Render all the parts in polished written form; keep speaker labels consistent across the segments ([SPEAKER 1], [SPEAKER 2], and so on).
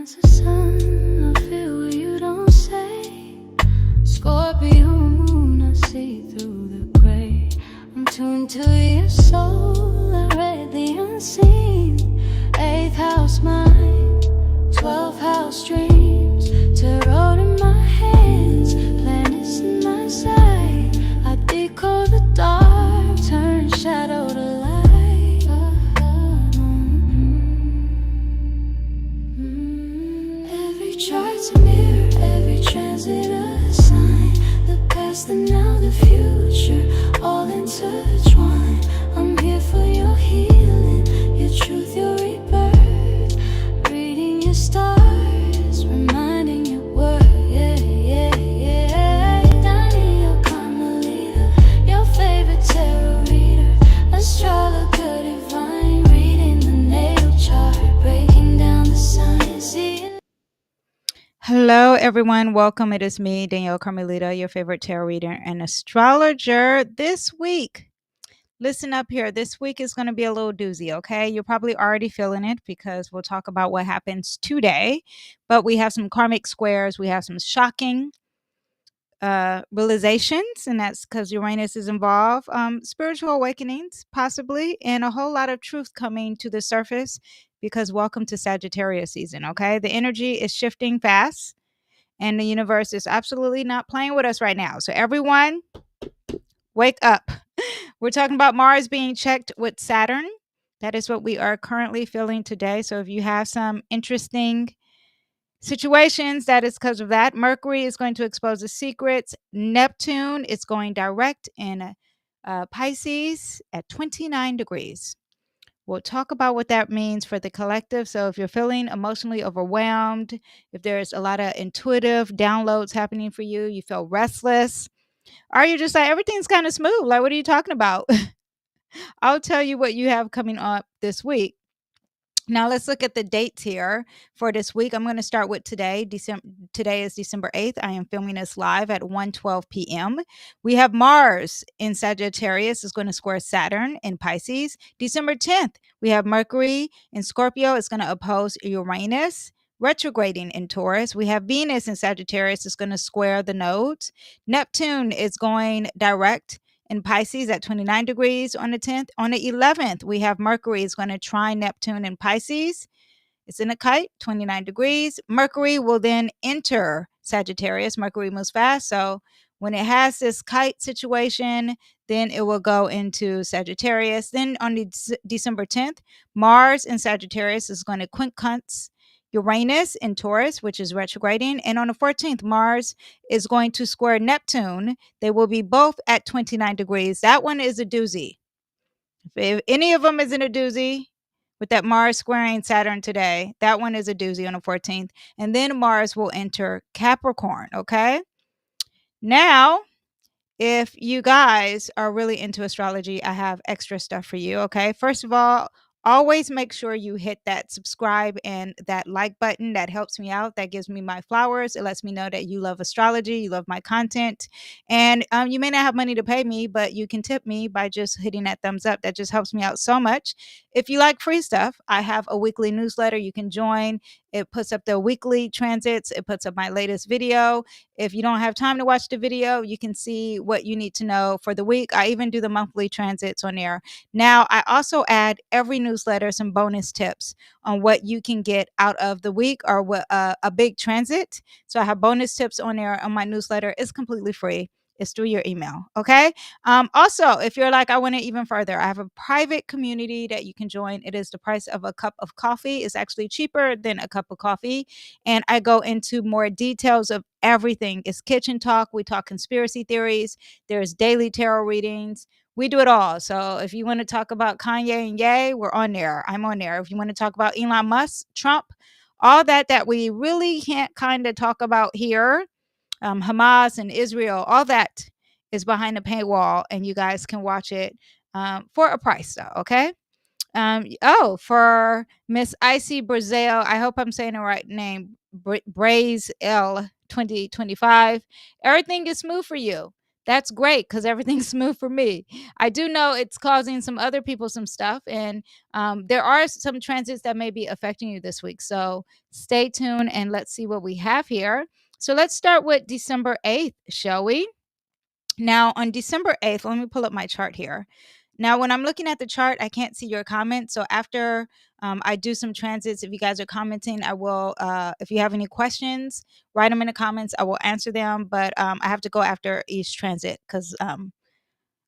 [SPEAKER 1] as the sun, I feel what you don't say. Scorpio moon, I see through the gray. I'm tuned to your soul, I read the unseen. 8th house mind, 12th house dreams. Tarot in my hands, planets in my sight. I decode the dark, turn shadow to light. Every chart's a mirror, every transit a sign. The past, the now, the future, all intertwined. I'm here for your healing, your truth, your rebirth. Reading your stars, reminding your worth. Yeah, yeah, yeah. Danyell, your favorite tarot reader, astrologer divine, reading the natal chart, breaking down the science.
[SPEAKER 2] Hello, everyone. Welcome. It is me, Danyell Carmelita, your favorite tarot reader and astrologer. This week, listen up here. This week is going to be a little doozy, okay? You're probably already feeling it because we'll talk about what happens today. But we have some karmic squares. We have some shocking realizations, and that's because Uranus is involved. Spiritual awakenings, possibly, and a whole lot of truth coming to the surface because welcome to Sagittarius season, okay? The energy is shifting fast and the universe is absolutely not playing with us right now. So everyone, wake up. We're talking about Mars being checked with Saturn. That is what we are currently feeling today. So if you have some interesting situations, that is because of that. Mercury is going to expose the secrets. Neptune is going direct in Pisces at 29 degrees. We'll talk about what that means for the collective. So if you're feeling emotionally overwhelmed, if there's a lot of intuitive downloads happening for you, you feel restless, or you're just like, everything's kind of smooth. Like, what are you talking about? I'll tell you what you have coming up this week. Now let's look at the dates here for this week. I'm going to start with today. Today is December 8th. I am filming this live at 1:12 p.m. We have Mars in Sagittarius is going to square Saturn in Pisces. December 10th, we have Mercury in Scorpio is going to oppose Uranus retrograding in Taurus. We have Venus in Sagittarius is going to square the nodes. Neptune is going direct in Pisces at 29 degrees on the 10th. On the 11th, we have Mercury is going to trine Neptune in Pisces. It's in a kite, 29 degrees. Mercury will then enter Sagittarius. Mercury moves fast. So when it has this kite situation, then it will go into Sagittarius. Then on December 10th, Mars in Sagittarius is going to quincunx Uranus in Taurus, which is retrograding. And on the 14th, Mars is going to square Neptune. They will be both at 29 degrees. That one is a doozy. If any of them isn't a doozy, with that Mars squaring Saturn today, that one is a doozy on the 14th. And then Mars will enter Capricorn, okay? Now, if you guys are really into astrology, I have extra stuff for you, okay? First of all, always make sure you hit that subscribe and that like button. That helps me out. That gives me my flowers. It lets me know that you love astrology, you love my content. And you may not have money to pay me, but you can tip me by just hitting that thumbs up. That just helps me out so much. If you like free stuff, I have a weekly newsletter you can join. It puts up the weekly transits. It puts up my latest video. If you don't have time to watch the video, you can see what you need to know for the week. I even do the monthly transits on there. Now, I also add every newsletter some bonus tips on what you can get out of the week or what a big transit. So I have bonus tips on there on my newsletter. It's completely free. It's through your email. Okay. Also, if you're like, I want it even further, I have a private community that you can join. It is the price of a cup of coffee. It's actually cheaper than a cup of coffee. And I go into more details of everything. It's kitchen talk. We talk conspiracy theories. There's daily tarot readings. We do it all. So if you want to talk about Kanye and Ye, we're on there. I'm on there. If you want to talk about Elon Musk, Trump, all that we really can't kind of talk about here, Hamas and Israel, all that is behind the paywall, and you guys can watch it for a price, though. Okay. For Miss Icy Brazil, I hope I'm saying the right name, Braze L 2025. Everything is smooth for you. That's great because everything's smooth for me. I do know it's causing some other people some stuff, and there are some transits that may be affecting you this week. So stay tuned and let's see what we have here. So let's start with December 8th, shall we? Now, on December 8th, let me pull up my chart here. Now, when I'm looking at the chart, I can't see your comments. So after I do some transits, if you guys are commenting, I will, if you have any questions, write them in the comments. I will answer them. But I have to go after each transit because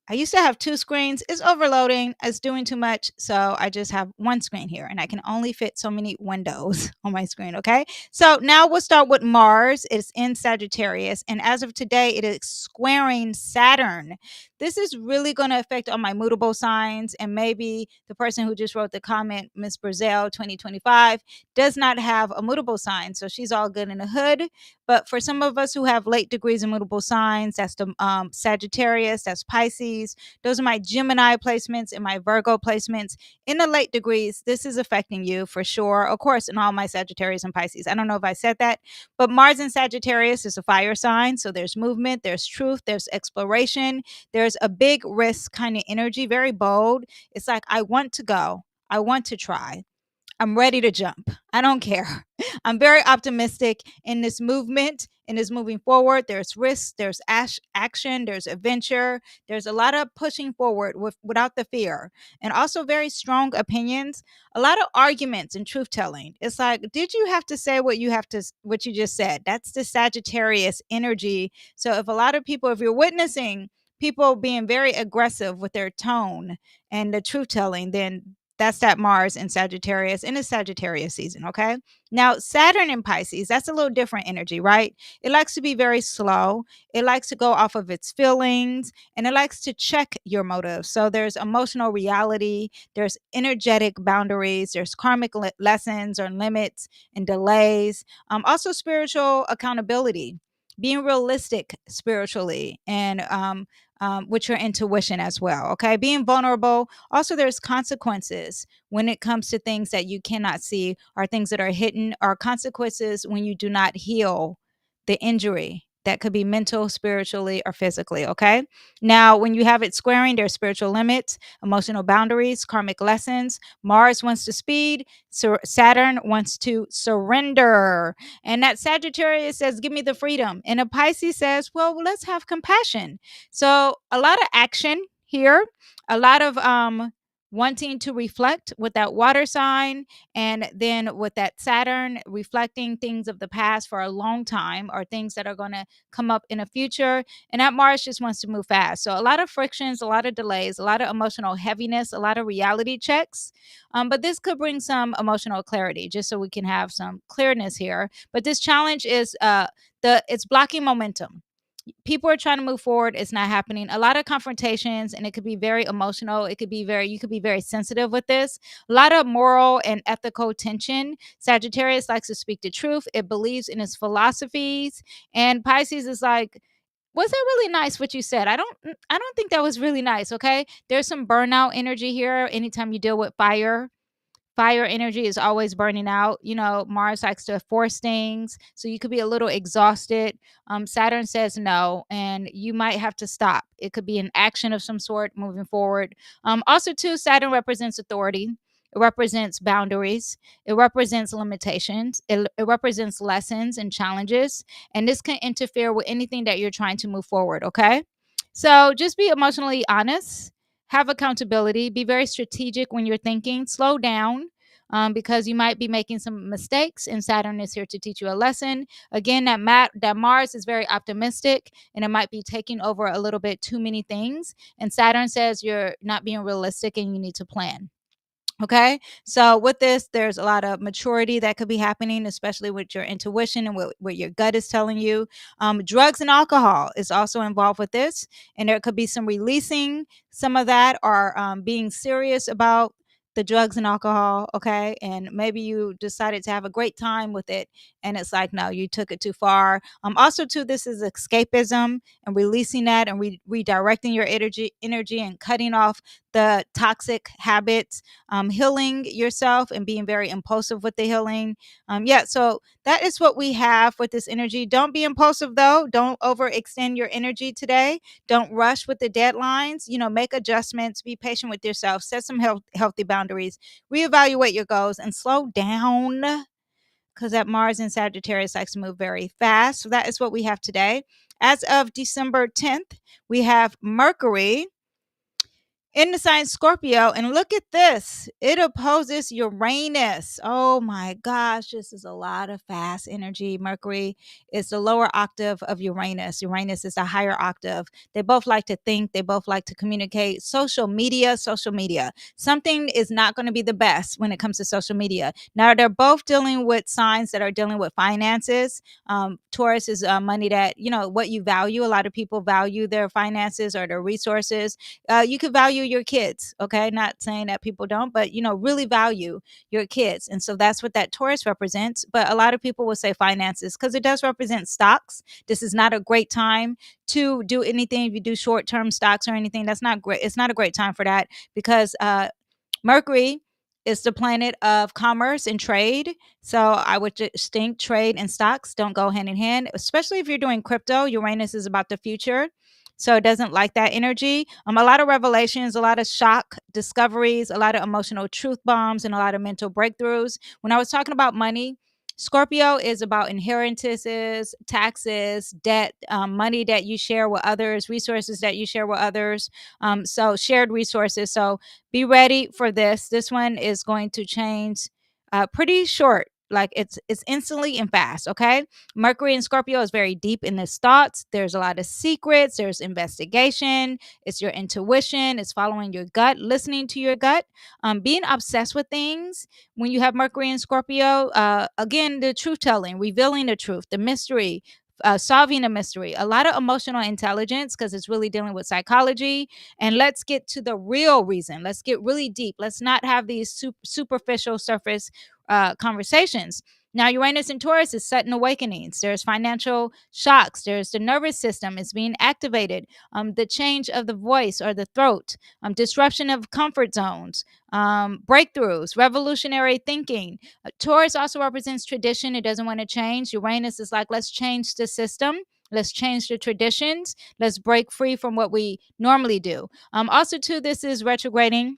[SPEAKER 2] I used to have two screens. It's overloading. It's doing too much. So I just have one screen here and I can only fit so many windows on my screen. Okay. So now we'll start with Mars. It's in Sagittarius. And as of today, it is squaring Saturn. This is really going to affect all my mutable signs. And maybe the person who just wrote the comment, Miss Brazil 2025, does not have a mutable sign. So she's all good in the hood. But for some of us who have late degrees in mutable signs, that's the Sagittarius, that's Pisces. Those are my Gemini placements and my Virgo placements. In the late degrees, this is affecting you for sure. Of course, in all my Sagittarius and Pisces. I don't know if I said that, but Mars in Sagittarius is a fire sign. So there's movement, there's truth, there's exploration, there's a big risk kind of energy, very bold. It's like, I want to go, I want to try. I'm ready to jump. I don't care. I'm very optimistic in this movement, in this moving forward. There's risk, there's action, there's adventure. There's a lot of pushing forward without the fear. And also very strong opinions, a lot of arguments and truth telling. It's like, did you have to say what you just said? That's the Sagittarius energy. So if a lot of people, if you're witnessing people being very aggressive with their tone and the truth telling, then that's that Mars in Sagittarius in the Sagittarius season. Okay. Now, Saturn in Pisces, that's a little different energy, right? It likes to be very slow. It likes to go off of its feelings and it likes to check your motives. So there's emotional reality, there's energetic boundaries, there's karmic lessons or limits and delays. Also, spiritual accountability, being realistic spiritually and with your intuition as well. Okay. Being vulnerable. Also, there's consequences when it comes to things that you cannot see or things that are hidden, or consequences when you do not heal the injury. That could be mental, spiritually, or physically. Okay. Now, when you have it squaring, there's spiritual limits, emotional boundaries, karmic lessons. Mars wants to speed. Saturn wants to surrender. And that Sagittarius says, give me the freedom. And a Pisces says, well, let's have compassion. So a lot of action here, a lot of wanting to reflect with that water sign, and then with that Saturn reflecting things of the past for a long time or things that are going to come up in the future. And that Mars just wants to move fast. So a lot of frictions, a lot of delays, a lot of emotional heaviness, a lot of reality checks. But this could bring some emotional clarity just so we can have some clearness here. But this challenge is it's blocking momentum. People are trying to move forward, it's not happening. A lot of confrontations, and it could be very emotional. You could be very sensitive with this. A lot of moral and ethical tension. Sagittarius likes to speak the truth. It believes in its philosophies. And Pisces is like, was that really nice what you said? I don't think that was really nice. Okay. There's some burnout energy here anytime you deal with fire. Fire energy is always burning out. Mars likes to force things. So you could be a little exhausted. Saturn says no, and you might have to stop. It could be an action of some sort moving forward. Also, too, Saturn represents authority. It represents boundaries. It represents limitations. It represents lessons and challenges. And this can interfere with anything that you're trying to move forward. Okay. So just be emotionally honest, have accountability, be very strategic when you're thinking, slow down. Because you might be making some mistakes, and Saturn is here to teach you a lesson. Again, that Mars is very optimistic, and it might be taking over a little bit too many things. And Saturn says you're not being realistic, and you need to plan. Okay. So with this, there's a lot of maturity that could be happening, especially with your intuition and what your gut is telling you. Drugs and alcohol is also involved with this. And there could be some releasing some of that, or being serious about the drugs and alcohol. Okay. And maybe you decided to have a great time with it. And it's like, no, you took it too far. Also, too, this is escapism and releasing that and redirecting your energy and cutting off the toxic habits, healing yourself and being very impulsive with the healing. Yeah, so that is what we have with this energy. Don't be impulsive though. Don't overextend your energy today. Don't rush with the deadlines. Make adjustments. Be patient with yourself. Set some healthy boundaries. Reevaluate your goals and slow down because that Mars in Sagittarius likes to move very fast. So that is what we have today. As of December 10th, we have Mercury in the sign Scorpio, and look at this. It opposes Uranus. Oh my gosh, this is a lot of fast energy. Mercury is the lower octave of Uranus. Uranus is the higher octave. They both like to think, they both like to communicate. Social media. Something is not going to be the best when it comes to social media. Now, they're both dealing with signs that are dealing with finances. Taurus is money that, what you value. A lot of people value their finances or their resources. You could value your kids, okay? Not saying that people don't, but really value your kids. And so that's what that Taurus represents. But a lot of people will say finances because it does represent stocks. This is not a great time to do anything. If you do short-term stocks or anything, that's not great. It's not a great time for that because Mercury is the planet of commerce and trade. So I would just think trade and stocks don't go hand in hand, especially if you're doing crypto. Uranus is about the future. So it doesn't like that energy. A lot of revelations, a lot of shock discoveries, a lot of emotional truth bombs, and a lot of mental breakthroughs. When I was talking about money, Scorpio is about inheritances, taxes, debt, money that you share with others, resources that you share with others. So shared resources. So be ready for this. This one is going to change pretty short. Like it's instantly and fast. Okay. Mercury in Scorpio is very deep in his thoughts. There's a lot of secrets. There's investigation. It's your intuition. It's following your gut, listening to your gut, being obsessed with things. When you have Mercury in Scorpio, again, the truth telling, revealing the truth, the mystery, solving a mystery, a lot of emotional intelligence because it's really dealing with psychology. And let's get to the real reason. Let's get really deep. Let's not have these superficial surface conversations. Now, Uranus and Taurus is sudden awakenings. There's financial shocks. There's the nervous system is being activated. The change of the voice or the throat. Disruption of comfort zones. Breakthroughs. Revolutionary thinking. Taurus also represents tradition. It doesn't want to change. Uranus is like, let's change the system. Let's change the traditions. Let's break free from what we normally do. Also, too, this is retrograding.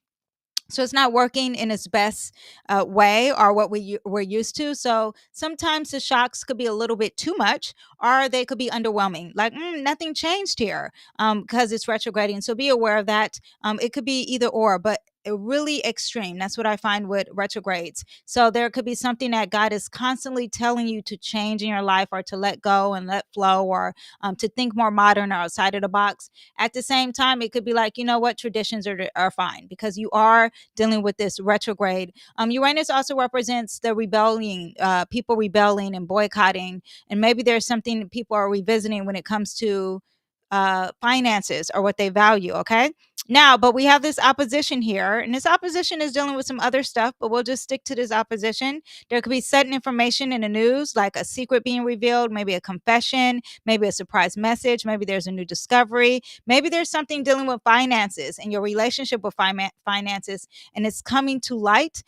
[SPEAKER 2] So it's not working in its best way or what we're used to. So sometimes the shocks could be a little bit too much or they could be underwhelming. Like nothing changed here because it's retrograding. So be aware of that. It could be either or, but really extreme. That's what I find with retrogrades. So there could be something that God is constantly telling you to change in your life or to let go and let flow or to think more modern or outside of the box. At the same time, it could be like, you know what, traditions are fine because you are dealing with this retrograde. Uranus also represents the rebelling, people rebelling and boycotting. And maybe there's something that people are revisiting when it comes to finances or what they value. Okay. Now, but we have this opposition here, and this opposition is dealing with some other stuff, but we'll just stick to this opposition. There could be sudden information in the news, like a secret being revealed, maybe a confession, maybe a surprise message, maybe there's a new discovery, maybe there's something dealing with finances and your relationship with finances, and it's coming to light.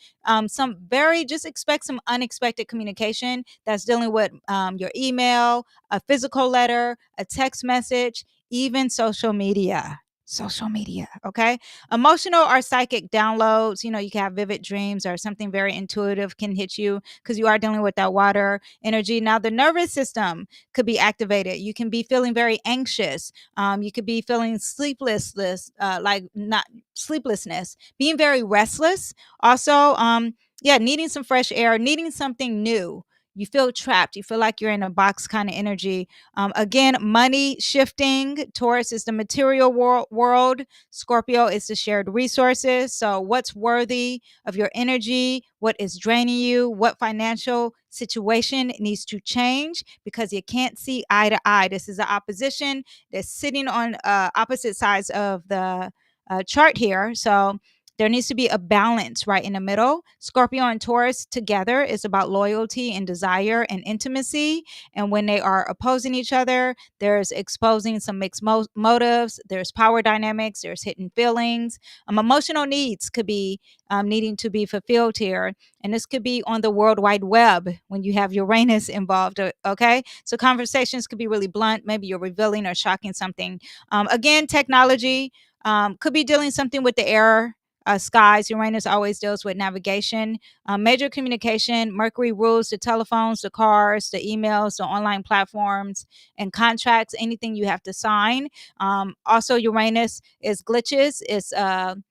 [SPEAKER 2] Just expect some unexpected communication that's dealing with your email, a physical letter, a text message, even social media. Okay. Emotional or psychic downloads. You can have vivid dreams or something very intuitive can hit you because you are dealing with that water energy. Now, the nervous system could be activated. You can be feeling very anxious. You could be feeling sleeplessness, not sleeplessness, being very restless. Also, needing some fresh air, needing something new. You feel trapped. You feel like you're in a box kind of energy. Again, money shifting. Taurus is the material world. Scorpio is the shared resources. So what's worthy of your energy? What is draining you? What financial situation needs to change because you can't see eye to eye? This is an opposition that's sitting on opposite sides of the chart here. So There needs to be a balance right in the middle. Scorpio and Taurus together is about loyalty and desire and intimacy. And when they are opposing each other, there's exposing some mixed motives, there's power dynamics, there's hidden feelings. Emotional needs could be needing to be fulfilled here. And this could be on the World Wide Web when you have Uranus involved. Okay. So conversations could be really blunt. Maybe you're revealing or shocking something. Again, technology could be dealing something with the air. Skies. Uranus always deals with navigation, major communication. Mercury rules the telephones, the cars, the emails, the online platforms, and contracts, anything you have to sign. Also, Uranus is glitches, it's um,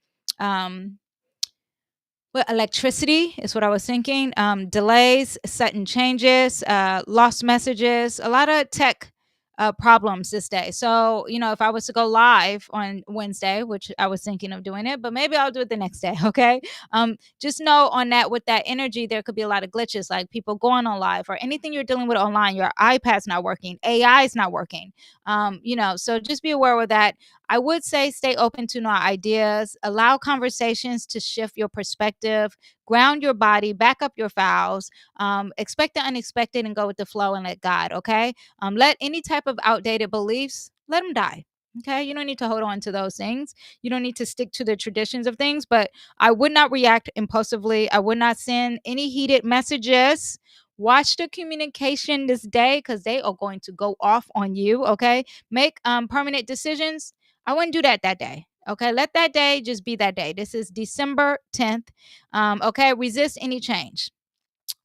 [SPEAKER 2] well, electricity is what I was thinking. Delays, sudden changes, lost messages, a lot of tech problems this day. So, if I was to go live on Wednesday, which I was thinking of doing it, but maybe I'll do it the next day. Okay. Just know on that, with that energy, there could be a lot of glitches, like people going on live or anything you're dealing with online. Your iPad's not working, AI is not working. So just be aware of that. I would say stay open to new ideas, allow conversations to shift your perspective, ground your body, back up your fouls, expect the unexpected and go with the flow and let God, okay? Let any type of outdated beliefs, let them die. Okay, you don't need to hold on to those things. You don't need to stick to the traditions of things, but I would not react impulsively. I would not send any heated messages. Watch the communication this day because they are going to go off on you. Okay, make permanent decisions. I wouldn't do that day. Okay, let that day just be that day. This is December 10th. Okay, resist any change.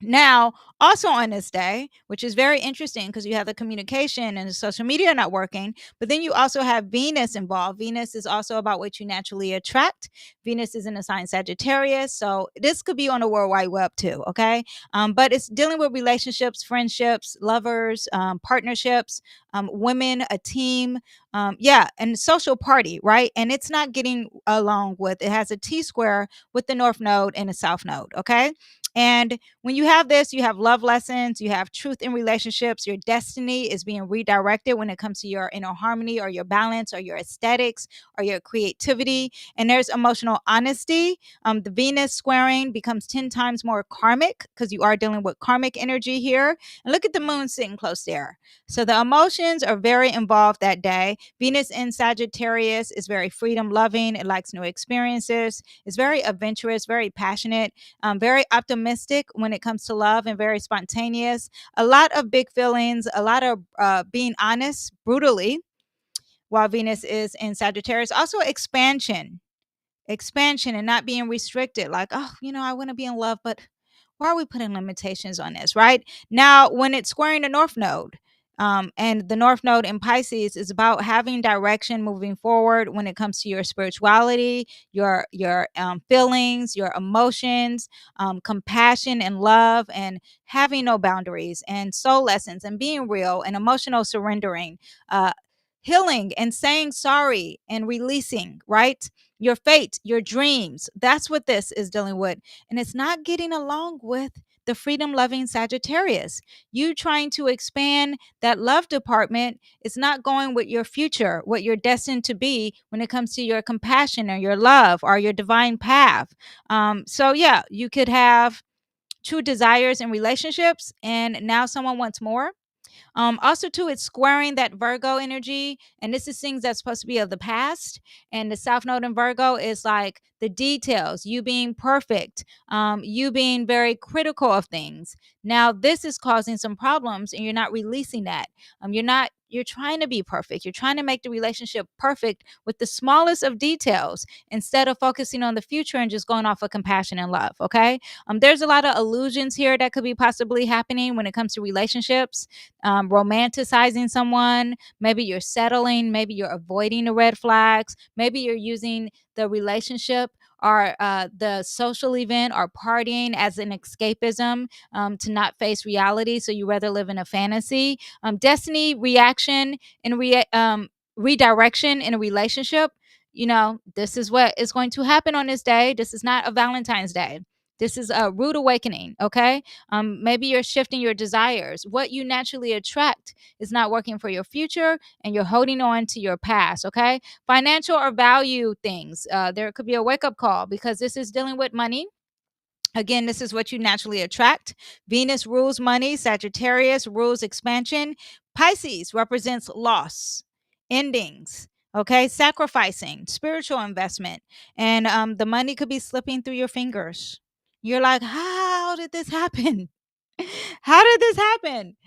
[SPEAKER 2] Now, also on this day, which is very interesting because you have the communication and the social media not working, but then you also have Venus involved. Venus is also about what you naturally attract. Venus is in the sign Sagittarius. So this could be on the World Wide Web too, okay? But it's dealing with relationships, friendships, lovers, partnerships, women, a team, and social party, right? And it's not getting along with, it has a T square with the North Node and the South Node, okay? And when you have this, you have love lessons, you have truth in relationships, your destiny is being redirected when it comes to your inner harmony or your balance or your aesthetics or your creativity. And there's emotional honesty. The Venus squaring becomes 10 times more karmic because you are dealing with karmic energy here. And look at the moon sitting close there. So the emotions are very involved that day. Venus in Sagittarius is very freedom loving. It likes new experiences. It's very adventurous, very passionate, very optimistic when it comes to love, and very spontaneous. A lot of big feelings, a lot of being honest brutally while Venus is in Sagittarius. Also expansion and not being restricted. Like, oh, I want to be in love, but why are we putting limitations on this, right? Now, when it's squaring the North Node, and the North Node in Pisces is about having direction moving forward when it comes to your spirituality, your feelings, your emotions, compassion and love, and having no boundaries, and soul lessons, and being real, and emotional surrendering, healing, and saying sorry, and releasing, right? Your fate, your dreams. That's what this is dealing with. And it's not getting along with the freedom loving Sagittarius. You trying to expand that love department is not going with your future, what you're destined to be when it comes to your compassion or your love or your divine path. So you could have true desires in relationships, and now someone wants more. Also, too, it's squaring that Virgo energy, and this is things that's supposed to be of the past. And the South Node in Virgo is like the details, you being perfect, you being very critical of things. Now, this is causing some problems, and you're not releasing that. You're trying to be perfect. You're trying to make the relationship perfect with the smallest of details instead of focusing on the future and just going off of compassion and love. Okay. There's a lot of illusions here that could be possibly happening when it comes to relationships, romanticizing someone. Maybe you're settling. Maybe you're avoiding the red flags. Maybe you're using the relationship or the social event or partying as an escapism, to not face reality. So you rather live in a fantasy. Destiny reaction and redirection in a relationship. This is what is going to happen on this day. This is not a Valentine's Day. This is a rude awakening, okay? Maybe you're shifting your desires. What you naturally attract is not working for your future, and you're holding on to your past, okay? Financial or value things. There could be a wake up call because this is dealing with money. Again, this is what you naturally attract. Venus rules money, Sagittarius rules expansion. Pisces represents loss, endings, okay, sacrificing, spiritual investment. And the money could be slipping through your fingers. You're like, how did this happen? How did this happen?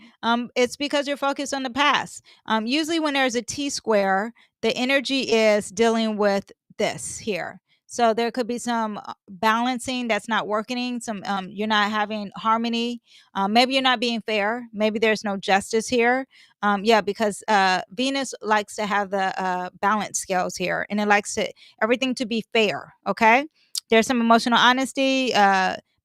[SPEAKER 2] It's because you're focused on the past. Usually, when there's a T square, the energy is dealing with this here. So there could be some balancing that's not working. Some you're not having harmony. Maybe you're not being fair. Maybe there's no justice here. Yeah, because Venus likes to have the balance scales here, and it likes to everything to be fair. Okay, there's some emotional honesty.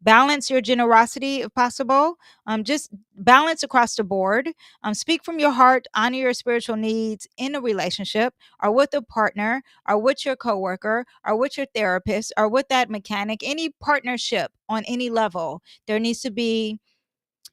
[SPEAKER 2] Balance your generosity if possible. Just balance across the board. Speak from your heart, honor your spiritual needs in a relationship or with a partner or with your coworker or with your therapist or with that mechanic, any partnership on any level. There needs to be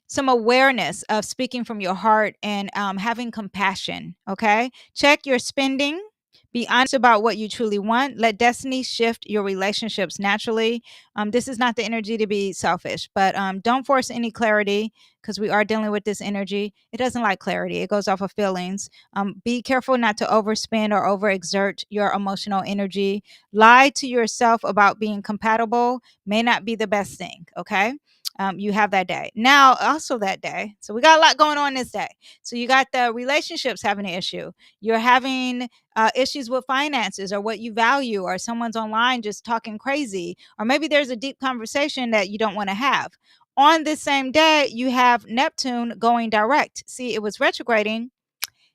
[SPEAKER 2] some awareness of speaking from your heart and having compassion. Okay. Check your spending. Be honest about what you truly want. Let destiny shift your relationships naturally. This is not the energy to be selfish, but don't force any clarity because we are dealing with this energy. It doesn't like clarity, it goes off of feelings. Be careful not to overspend or overexert your emotional energy. Lie to yourself about being compatible may not be the best thing. Okay. You have that day. Now, also that day. So we got a lot going on this day. So you got the relationships having an issue. You're having issues with finances or what you value, or someone's online just talking crazy, or maybe there's a deep conversation that you don't want to have. On this same day, you have Neptune going direct. See, it was retrograding.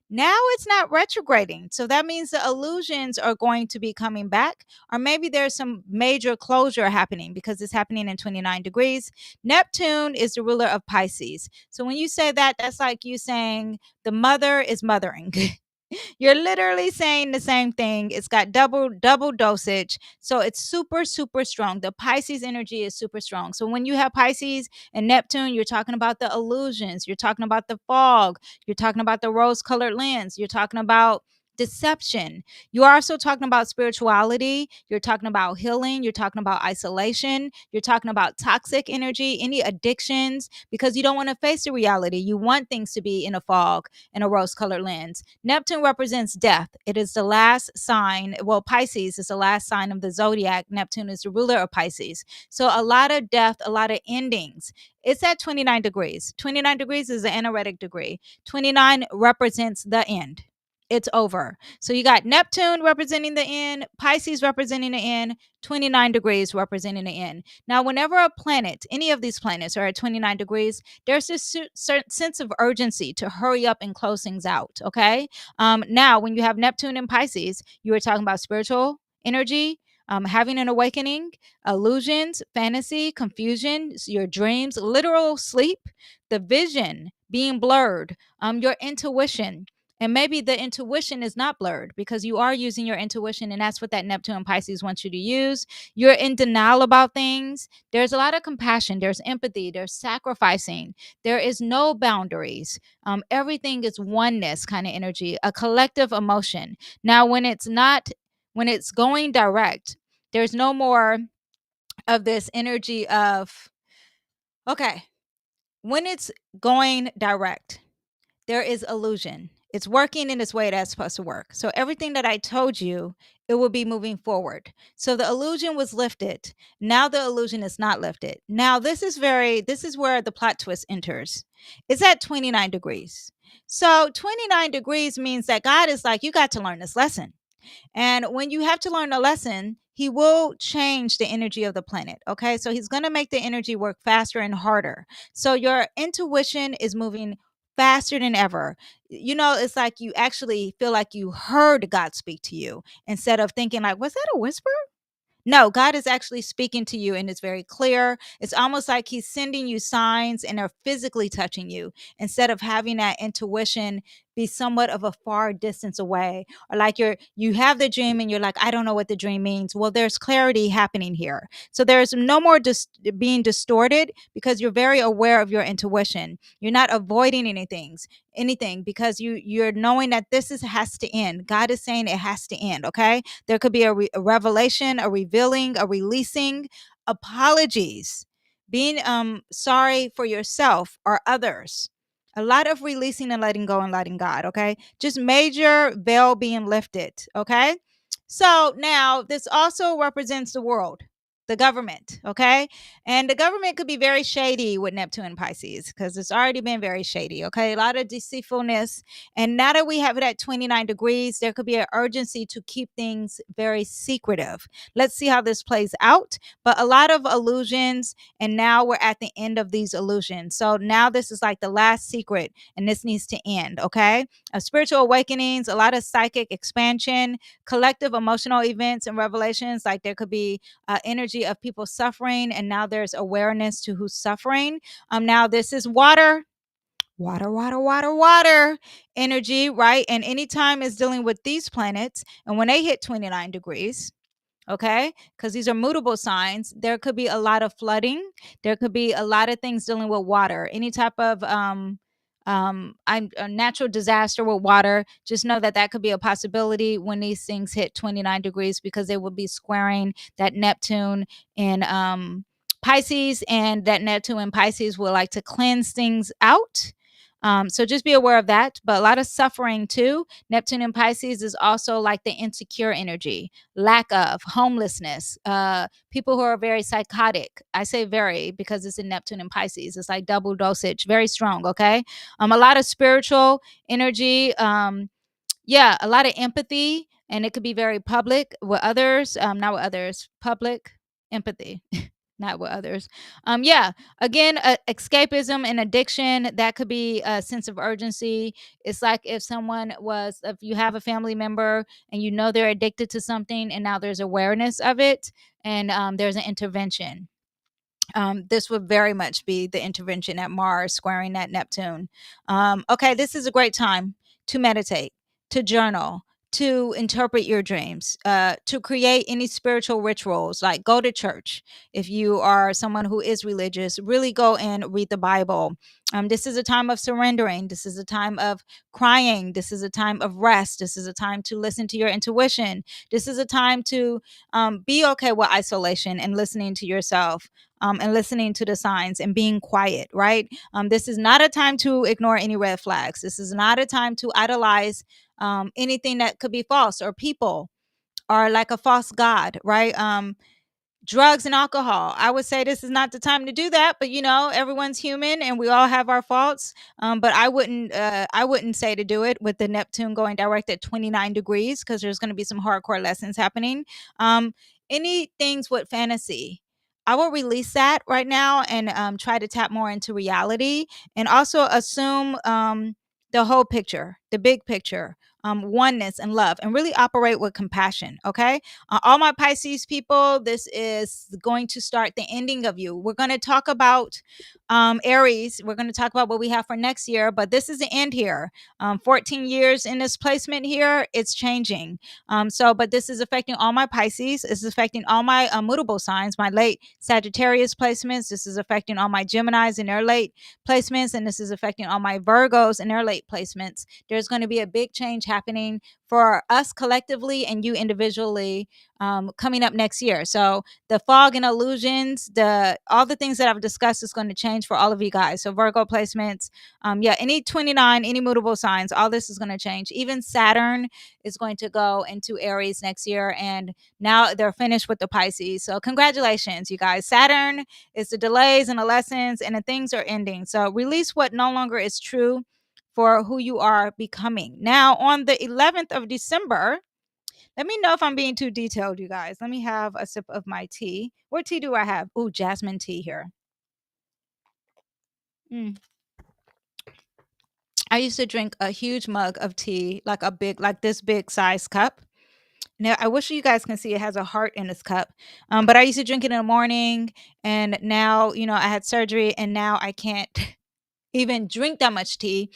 [SPEAKER 2] Now it's not retrograding. So that means the illusions are going to be coming back, or maybe there's some major closure happening because it's happening in 29 degrees. Neptune is the ruler of Pisces. So when you say that, that's like you saying the mother is mothering. You're literally saying the same thing. It's got double dosage. So it's super strong. The Pisces energy is super strong. So when you have Pisces and Neptune, you're talking about the illusions, you're talking about the fog, you're talking about the rose-colored lens, you're talking about deception. You're also talking about spirituality, you're talking about healing, you're talking about isolation, you're talking about toxic energy, any addictions, because you don't want to face the reality. You want things to be in a fog and a rose-colored lens. Neptune represents death. It is the last sign. Well, Pisces is the last sign of the zodiac. Neptune is the ruler of Pisces. So a lot of death, a lot of endings. It's at 29 degrees. 29 degrees is an anoretic degree. 29 represents the end. It's over. So you got Neptune representing the end, Pisces representing the end, 29 degrees representing the end. Now, whenever a planet, any of these planets are at 29 degrees, there's this certain sense of urgency to hurry up and close things out. Okay. Now, when you have Neptune and Pisces, you were talking about spiritual energy, having an awakening, illusions, fantasy, confusion, your dreams, literal sleep, the vision being blurred, your intuition. And maybe the intuition is not blurred because you are using your intuition, and that's what that Neptune and Pisces wants you to use. You're in denial about things. There's a lot of compassion. There's empathy. There's sacrificing. There is no boundaries. Everything is oneness kind of energy, a collective emotion. Now, when it's going direct, there's no more of this energy of, okay, when it's going direct, there is illusion. It's working in its way that's supposed to work. So everything that I told you, it will be moving forward. So the illusion was lifted. Now the illusion is not lifted. Now this is where the plot twist enters. It's at 29 degrees. So 29 degrees means that God is like, you got to learn this lesson. And when you have to learn a lesson, he will change the energy of the planet. Okay. So he's going to make the energy work faster and harder. So your intuition is moving faster than ever. It's like you actually feel like you heard God speak to you instead of thinking like, was that a whisper? No, God is actually speaking to you and it's very clear. It's almost like he's sending you signs and are physically touching you instead of having that intuition be somewhat of a far distance away, or like you have the dream and you're like, I don't know what the dream means. Well, there's clarity happening here. So there's no more being distorted, because you're very aware of your intuition. You're not avoiding anything, because you're knowing that has to end. God is saying it has to end. Okay, there could be a revelation, a revealing, a releasing, apologies, being sorry for yourself or others, a lot of releasing and letting go and letting God. Okay, just major veil being lifted. Okay, so now this also represents the world, the government. Okay, and the government could be very shady with Neptune and Pisces, because it's already been very shady. Okay, a lot of deceitfulness. And now that we have it at 29 degrees, there could be an urgency to keep things very secretive. Let's see how this plays out. But a lot of illusions, and now we're at the end of these illusions. So now this is like the last secret, and this needs to end. Okay, spiritual awakenings, a lot of psychic expansion, collective emotional events and revelations. Like there could be energy of people suffering, and now there's awareness to who's suffering. Now this is water energy, right? And anytime is dealing with these planets, and when they hit 29 degrees, okay, because these are mutable signs, there could be a lot of flooding. There could be a lot of things dealing with water, any type of a natural disaster with water. Just know that that could be a possibility when these things hit 29 degrees, because they will be squaring that Neptune in Pisces, and that Neptune in Pisces will like to cleanse things out. So just be aware of that. But a lot of suffering too. Neptune in Pisces is also like the insecure energy, lack of, homelessness, people who are very psychotic. I say very because it's in Neptune and Pisces. It's like double dosage, very strong. Okay, a lot of spiritual energy. Yeah, a lot of empathy, and it could be very public with others. Not with others, public empathy. Not with others. Yeah, again, escapism and addiction, that could be a sense of urgency. It's like if you have a family member and you know they're addicted to something, and now there's awareness of it, and there's an intervention. This would very much be the intervention at Mars squaring that Neptune. Okay, this is a great time to meditate, to journal, to interpret your dreams, to create any spiritual rituals, like go to church. If you are someone who is religious, really go and read the Bible. This is a time of surrendering. This is a time of crying. This is a time of rest. This is a time to listen to your intuition. This is a time to be okay with isolation and listening to yourself. And listening to the signs and being quiet, right? This is not a time to ignore any red flags. This is not a time to idolize anything that could be false, or people, or like a false god, right? Drugs and alcohol, I would say this is not the time to do that, but everyone's human and we all have our faults. But I wouldn't say to do it with the Neptune going direct at 29 degrees, because there's going to be some hardcore lessons happening. Any things with fantasy, I will release that right now, and try to tap more into reality, and also assume the whole picture, the big picture, oneness and love, and really operate with compassion. Okay, all my Pisces people, this is going to start the ending of you. We're going to talk about Aries. We're going to talk about what we have for next year, but this is the end here. 14 years in this placement here, it's changing. But this is affecting all my Pisces. This is affecting all my mutable signs, my late Sagittarius placements. This is affecting all my Geminis in their late placements, and this is affecting all my Virgos in their late placements. There's going to be a big change happening for us collectively and you individually coming up next year. So the fog and illusions, all the things that I've discussed is going to change for all of you guys. So Virgo placements, any 29, any mutable signs, all this is going to change. Even Saturn is going to go into Aries next year, and now they're finished with the Pisces. So congratulations, you guys. Saturn is the delays and the lessons, and the things are ending. So release what no longer is true for who you are becoming. Now, on the 11th of December, let me know if I'm being too detailed, you guys. Let me have a sip of my tea. What tea do I have? Ooh, jasmine tea here. I used to drink a huge mug of tea, like this big size cup. Now, I wish you guys can see it has a heart in this cup. But I used to drink it in the morning, and now, I had surgery, and now I can't even drink that much tea.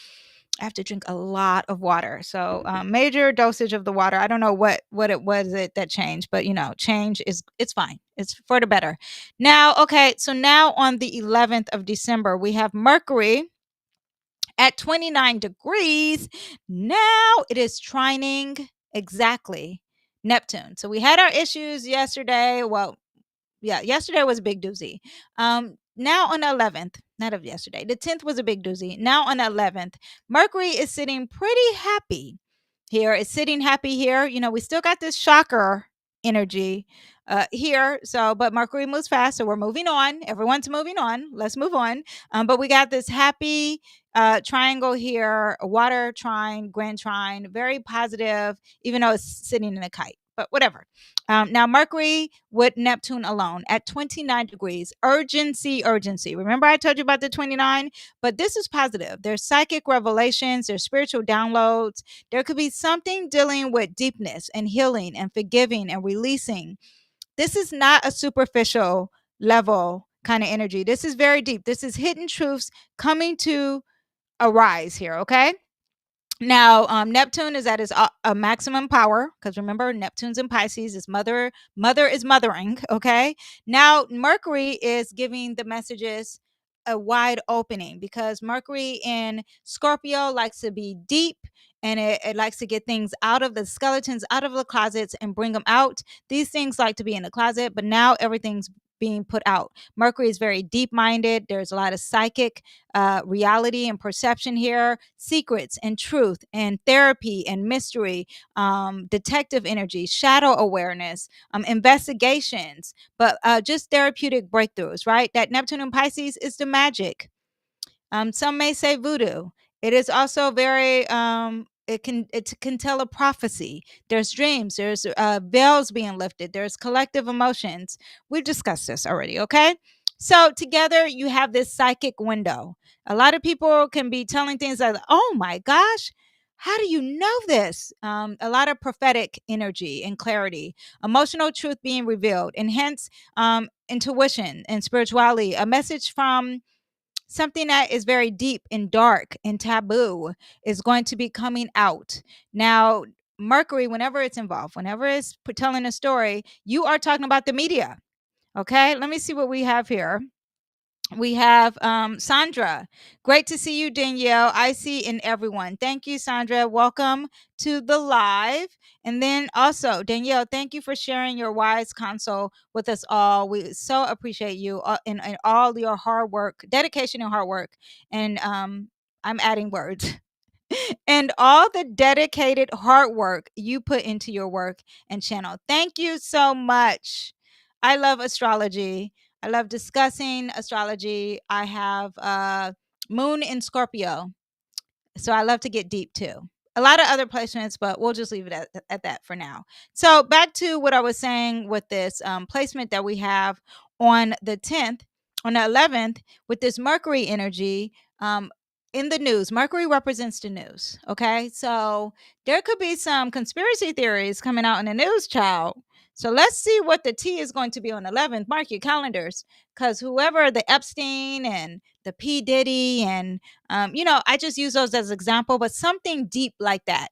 [SPEAKER 2] I have to drink a lot of water. So major dosage of the water. I don't know what it was that changed, but change it's fine. It's for the better. Now, okay, so now on the 11th of December, we have Mercury at 29 degrees. Now it is trining exactly Neptune. So we had our issues yesterday. Well, yeah, yesterday was a big doozy. Now on the 11th, not of yesterday, the 10th was a big doozy. Now on the 11th, Mercury is sitting pretty happy here. It's sitting happy here. We still got this shocker energy here. So, but Mercury moves fast. So we're moving on. Everyone's moving on. Let's move on. But we got this happy triangle here, a water trine, grand trine, very positive, even though it's sitting in a kite, but whatever. Now, Mercury with Neptune alone at 29 degrees. Urgency, urgency. Remember, I told you about the 29? But this is positive. There's psychic revelations, there's spiritual downloads. There could be something dealing with deepness and healing and forgiving and releasing. This is not a superficial level kind of energy. This is very deep. This is hidden truths coming to arise here, okay? Now, Neptune is at his a maximum power because remember, Neptune's in Pisces. His mother is mothering. Okay. Now, Mercury is giving the messages a wide opening because Mercury in Scorpio likes to be deep and it likes to get things out of the skeletons, out of the closets and bring them out. These things like to be in the closet, but now everything's being put out. Mercury is very deep minded. There's a lot of psychic reality and perception here, secrets and truth and therapy and mystery, detective energy, shadow awareness, investigations, but just therapeutic breakthroughs, right? That Neptune and Pisces is the magic. Some may say voodoo. It is also very it can tell a prophecy. There's dreams, there's veils being lifted, there's collective emotions. We've discussed this already, okay? So together you have this psychic window. A lot of people can be telling things like, oh my gosh, how do you know this? A lot of prophetic energy and clarity, emotional truth being revealed, and hence intuition and spirituality. A message from something that is very deep and dark and taboo is going to be coming out. Now, Mercury, whenever it's involved, whenever it's telling a story, you are talking about the media. Okay, let me see what we have here. We have Sandra. Great to see you, Danyell. I see in everyone. Thank you, Sandra. Welcome to the live. And then also, Danyell, thank you for sharing your wise counsel with us all. We so appreciate you and all your hard work, dedication and hard work. And I'm adding words. And all the dedicated hard work you put into your work and channel. Thank you so much. I love astrology. I love discussing astrology. I have moon in Scorpio. So I love to get deep too. A lot of other placements, but we'll just leave it at that for now. So back to what I was saying with this placement that we have on the 10th, on the 11th, with this Mercury energy in the news. Mercury represents the news. Okay. So there could be some conspiracy theories coming out in the news, child. So let's see what the T is going to be on the 11th. Mark your calendars because whoever the Epstein and the P. Diddy and I just use those as example, but something deep like that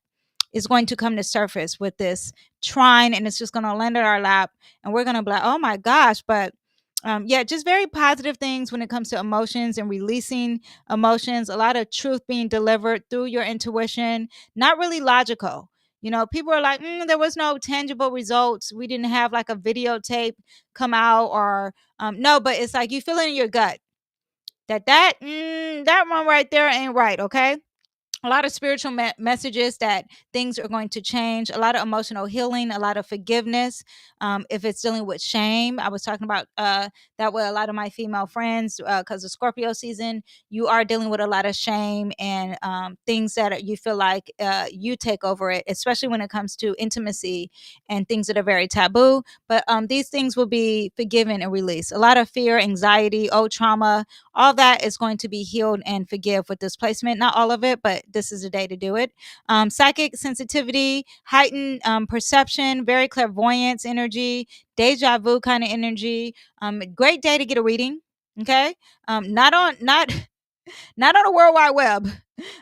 [SPEAKER 2] is going to come to surface with this trine, and it's just going to land in our lap, and we're going to be like, oh my gosh, but yeah, just very positive things when it comes to emotions and releasing emotions. A lot of truth being delivered through your intuition, not really logical. People are like, there was no tangible results. We didn't have like a videotape come out or no, but it's like you feel it in your gut that one right there ain't right, okay? A lot of spiritual messages that things are going to change, a lot of emotional healing, a lot of forgiveness. If it's dealing with shame, I was talking about that with a lot of my female friends because of Scorpio season, you are dealing with a lot of shame and things that you feel like you take over it, especially when it comes to intimacy and things that are very taboo. But these things will be forgiven and released. A lot of fear, anxiety, old trauma, all that is going to be healed and forgive with this placement. Not all of it, but this is the day to do it. Psychic sensitivity, heightened perception, very clairvoyance energy, deja vu kind of energy. Great day to get a reading. Okay, not on not not on the World Wide Web.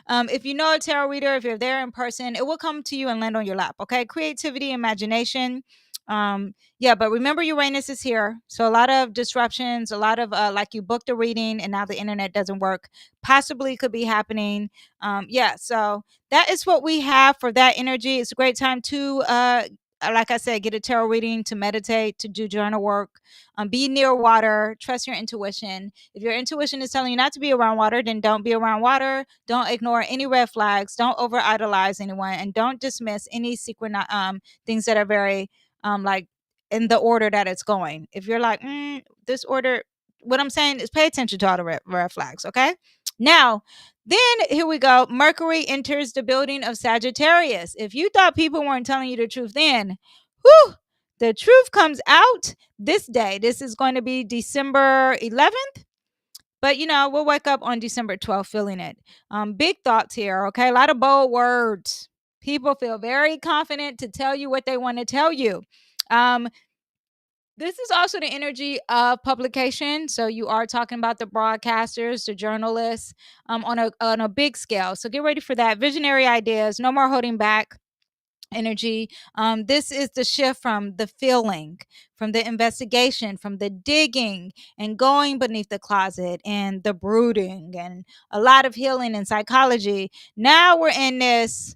[SPEAKER 2] If you know a tarot reader, if you're there in person, it will come to you and land on your lap. Okay, creativity, imagination. Yeah, but remember Uranus is here, so a lot of disruptions, a lot of like you booked a reading and now the internet doesn't work, possibly could be happening. Yeah, so that is what we have for that energy. It's a great time to like I said, get a tarot reading, to meditate, to do journal work, be near water, trust your intuition. If your intuition is telling you not to be around water, then don't be around water. Don't ignore any red flags. Don't over idolize anyone, and don't dismiss any secret things that are very like in the order that it's going. If you're like, this order, what I'm saying is pay attention to all the red flags, okay? Now, then here we go. Mercury enters the building of Sagittarius. If you thought people weren't telling you the truth then, whew, the truth comes out this day. This is going to be December 11th. But we'll wake up on December 12th feeling it. Big thoughts here, okay? A lot of bold words. People feel very confident to tell you what they want to tell you. This is also the energy of publication. So you are talking about the broadcasters, the journalists, on a big scale. So get ready for that. Visionary ideas, no more holding back energy. This is the shift from the feeling, from the investigation, from the digging and going beneath the closet and the brooding and a lot of healing and psychology. Now we're in this.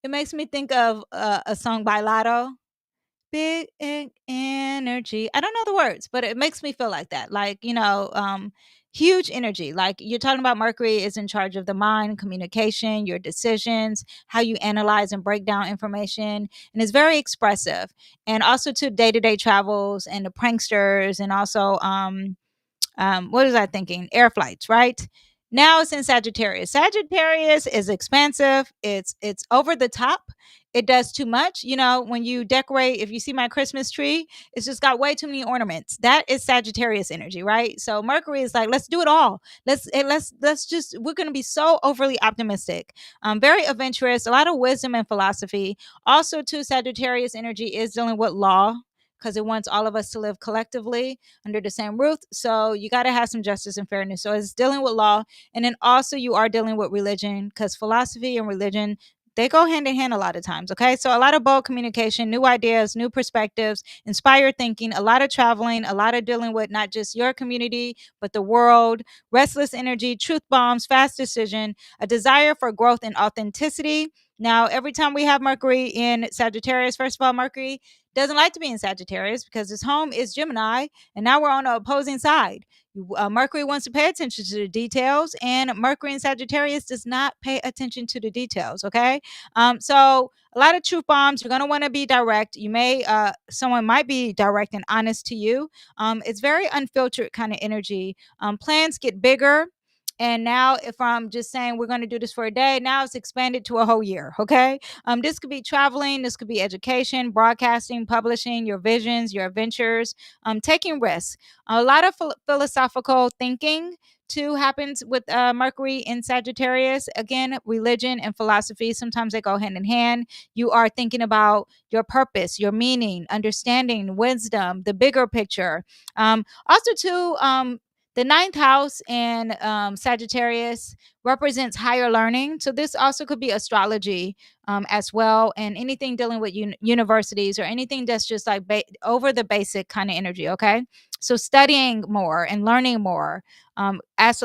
[SPEAKER 2] It makes me think of a song by Lotto. Big energy. I don't know the words, but it makes me feel like that. Like, huge energy. Like you're talking about Mercury is in charge of the mind, communication, your decisions, how you analyze and break down information. And it's very expressive. And also to day-to-day travels and the pranksters and also what was I thinking? Air flights, right? Now it's in Sagittarius. Sagittarius is expansive. It's over the top. It does too much. When you decorate, if you see my Christmas tree, it's just got way too many ornaments. That is Sagittarius energy, right? So Mercury is like, let's do it all. Let's just, we're going to be so overly optimistic. Very adventurous, a lot of wisdom and philosophy. Also, too, Sagittarius energy is dealing with law because it wants all of us to live collectively under the same roof. So you got to have some justice and fairness. So it's dealing with law. And then also you are dealing with religion because philosophy and religion, they go hand in hand a lot of times. Okay. So a lot of bold communication, new ideas, new perspectives, inspired thinking, a lot of traveling, a lot of dealing with not just your community, but the world, restless energy, truth bombs, fast decision, a desire for growth and authenticity. Now, every time we have Mercury in Sagittarius, first of all, Mercury doesn't like to be in Sagittarius because his home is Gemini, and now we're on the opposing side. Mercury wants to pay attention to the details, and Mercury in Sagittarius does not pay attention to the details. Okay, so a lot of truth bombs. You're gonna want to be direct. You may, someone might be direct and honest to you. It's very unfiltered kind of energy. Plans get bigger. And now, if I'm just saying we're going to do this for a day, now it's expanded to a whole year. Okay. This could be traveling, this could be education, broadcasting, publishing, your visions, your adventures, taking risks. A lot of philosophical thinking too happens with Mercury in Sagittarius. Again, religion and philosophy, sometimes they go hand in hand. You are thinking about your purpose, your meaning, understanding, wisdom, the bigger picture. Also, too, the ninth house in Sagittarius represents higher learning. So this also could be astrology as well, and anything dealing with universities or anything that's just like over the basic kind of energy. Okay, so studying more and learning more as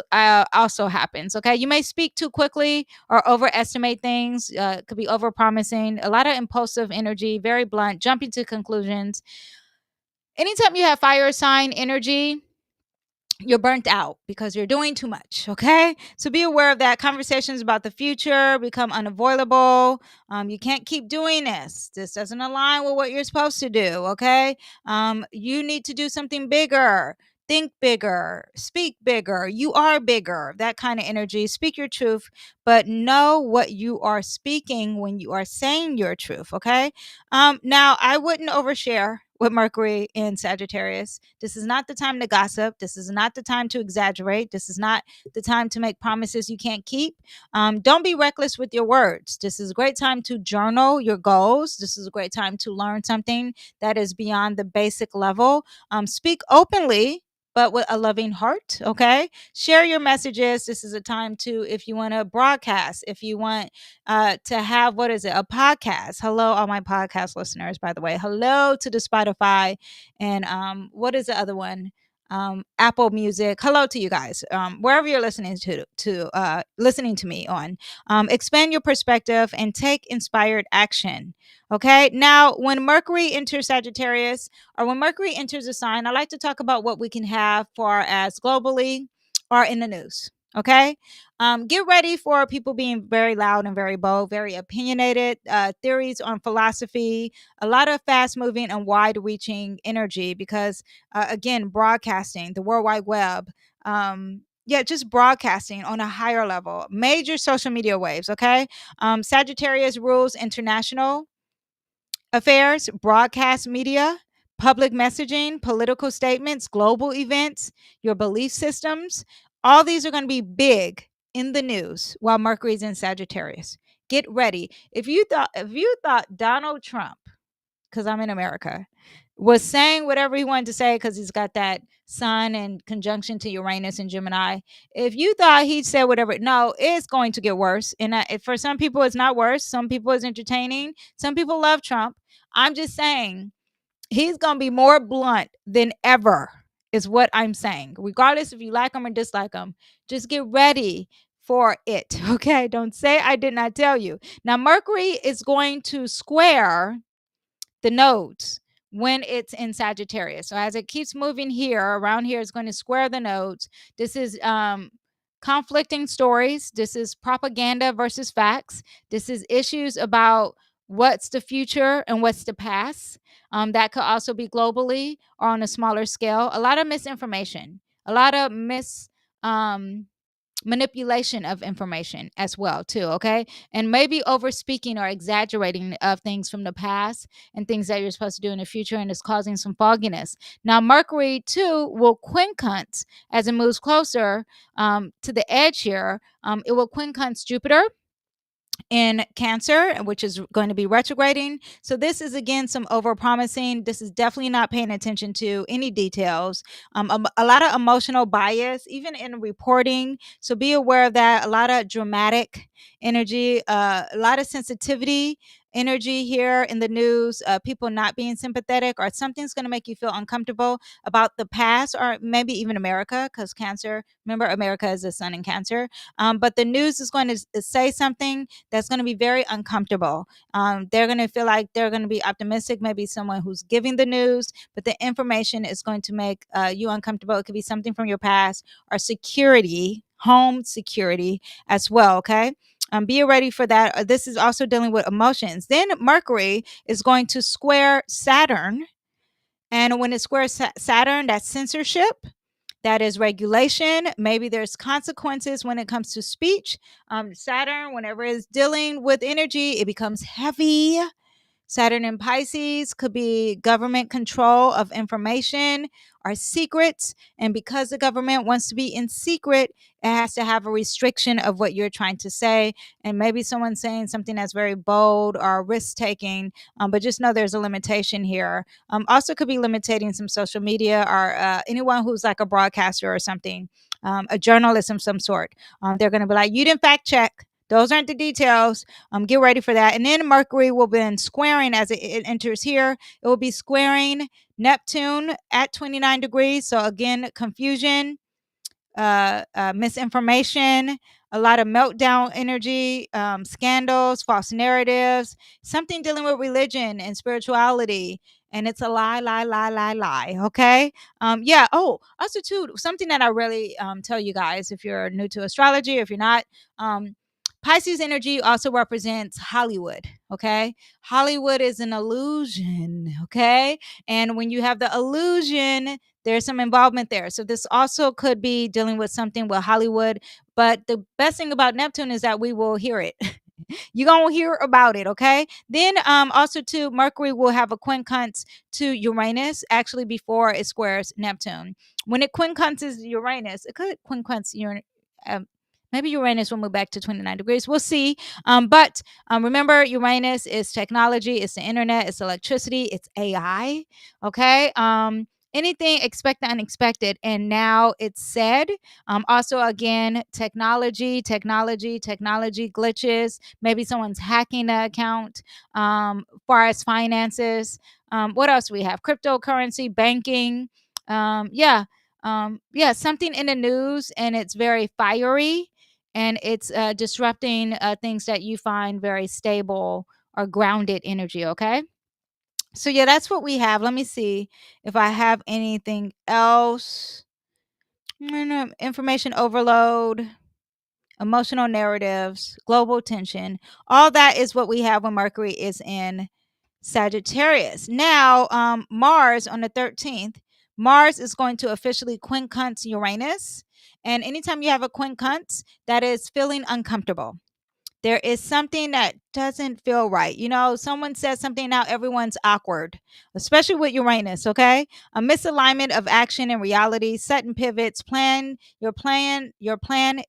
[SPEAKER 2] also happens. Okay, you may speak too quickly or overestimate things. Could be over promising. A lot of impulsive energy, very blunt, jumping to conclusions. Anytime you have fire sign energy, you're burnt out because you're doing too much. Okay. So be aware of that. Conversations about the future become unavoidable. You can't keep doing this. This doesn't align with what you're supposed to do. Okay. You need to do something bigger. Think bigger, speak bigger. You are bigger. That kind of energy. Speak your truth, but know what you are speaking when you are saying your truth. Okay. Now, I wouldn't overshare with Mercury in Sagittarius. This is not the time to gossip. This is not the time to exaggerate. This is not the time to make promises you can't keep. Don't be reckless with your words. This is a great time to journal your goals. This is a great time to learn something that is beyond the basic level. Speak openly, but with a loving heart. Okay, share your messages. This is a time to, if you want to broadcast, if you want to have, what is it, a podcast. Hello, all my podcast listeners, by the way. Hello to the Spotify and what is the other one? Apple Music. Hello to you guys, wherever you're listening to listening to me on. Expand your perspective and take inspired action. Okay. Now, when Mercury enters Sagittarius, or when Mercury enters a sign, I like to talk about what we can have far as globally or in the news. Okay. Get ready for people being very loud and very bold, very opinionated, theories on philosophy, a lot of fast moving and wide reaching energy because, again, broadcasting, the World Wide Web. Yeah, just broadcasting on a higher level, major social media waves. Okay. Sagittarius rules international affairs, broadcast media, public messaging, political statements, global events, your belief systems. All these are going to be big in the news while Mercury's in Sagittarius. Get ready. If you thought Donald Trump, because I'm in America, was saying whatever he wanted to say because he's got that sun and conjunction to Uranus and Gemini. If you thought he said whatever, no, it's going to get worse. And for some people, it's not worse. Some people, it's entertaining. Some people love Trump. I'm just saying he's going to be more blunt than ever, is what I'm saying. Regardless if you like him or dislike him, just get ready for it. Okay. Don't say I did not tell you. Now, Mercury is going to square the nodes when it's in Sagittarius. So as it keeps moving here, around here, it's going to square the nodes. This is conflicting stories. This is propaganda versus facts. This is issues about what's the future and what's the past. That could also be globally or on a smaller scale. A lot of misinformation, a lot of manipulation of information as well too. Okay, and maybe over speaking or exaggerating of things from the past and things that you're supposed to do in the future, and it's causing some fogginess. Now Mercury too will quincunx as it moves closer to the edge here. It will quincunx Jupiter in Cancer, which is going to be retrograding. So this is again some over promising. This is definitely not paying attention to any details. A lot of emotional bias, even in reporting. So be aware of that. A lot of dramatic energy, a lot of sensitivity energy here in the news. People not being sympathetic, or something's going to make you feel uncomfortable about the past, or maybe even America, because Cancer. Remember, America is the sun in Cancer. But the news is going to say something that's going to be very uncomfortable. They're going to feel like they're going to be optimistic, maybe someone who's giving the news, but the information is going to make you uncomfortable. It could be something from your past or security, home security as well. Okay. Be ready for that. This is also dealing with emotions. Then Mercury is going to square Saturn. And when it squares Saturn, that's censorship, that is regulation. Maybe there's consequences when it comes to speech. Saturn, whenever it's dealing with energy, it becomes heavy. Saturn in Pisces could be government control of information or secrets. And because the government wants to be in secret, it has to have a restriction of what you're trying to say. And maybe someone's saying something that's very bold or risk taking, but just know there's a limitation here. Also, could be limiting some social media or anyone who's like a broadcaster or something, a journalist of some sort. They're going to be like, you didn't fact check. Those aren't the details. Get ready for that. And then Mercury will be squaring as it enters here. It will be squaring Neptune at 29 degrees. So again, confusion, misinformation, a lot of meltdown energy, scandals, false narratives, something dealing with religion and spirituality. And it's a lie, lie, lie, lie, lie. Okay. Yeah. Oh, also too, something that I really tell you guys, if you're new to astrology, if you're not, Pisces energy also represents Hollywood. Okay. Hollywood is an illusion. Okay. And when you have the illusion, there's some involvement there. So this also could be dealing with something with Hollywood. But the best thing about Neptune is that we will hear it. You're gonna hear about it, okay? Then also too, Mercury will have a quincunx to Uranus actually before it squares Neptune. When it quincunxes Uranus, it could quincunx Uranus. Maybe Uranus will move back to 29 degrees. We'll see. But remember, Uranus is technology, it's the internet, it's electricity, it's AI. Okay. anything expect the unexpected, and now it's said. Also, again, technology glitches. Maybe someone's hacking the account. Far as finances, what else we have? Cryptocurrency, banking. Yeah, something in the news, and it's very fiery, and it's disrupting things that you find very stable or grounded energy. Okay. So yeah, that's what we have. Let me see if I have anything else. Information overload, emotional narratives, global tension. All that is what we have when Mercury is in Sagittarius. Now, Mars on the 13th, Mars is going to officially quincunx Uranus. And anytime you have a quincunx, that is feeling uncomfortable. There is something that doesn't feel right. Someone says something, now everyone's awkward, especially with Uranus, okay? A misalignment of action and reality, sudden pivots, your plan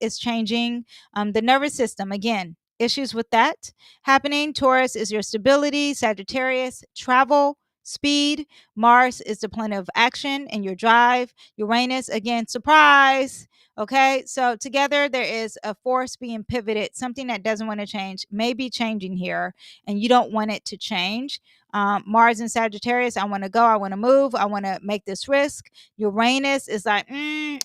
[SPEAKER 2] is changing. The nervous system, again, issues with that happening. Taurus is your stability, Sagittarius, travel, speed. Mars is the planet of action and your drive. Uranus, again, surprise. Okay, so together there is a force being pivoted, something that doesn't want to change, may be changing here, and you don't want it to change. Mars and Sagittarius, I want to go, I want to move, I want to make this risk. Uranus is like,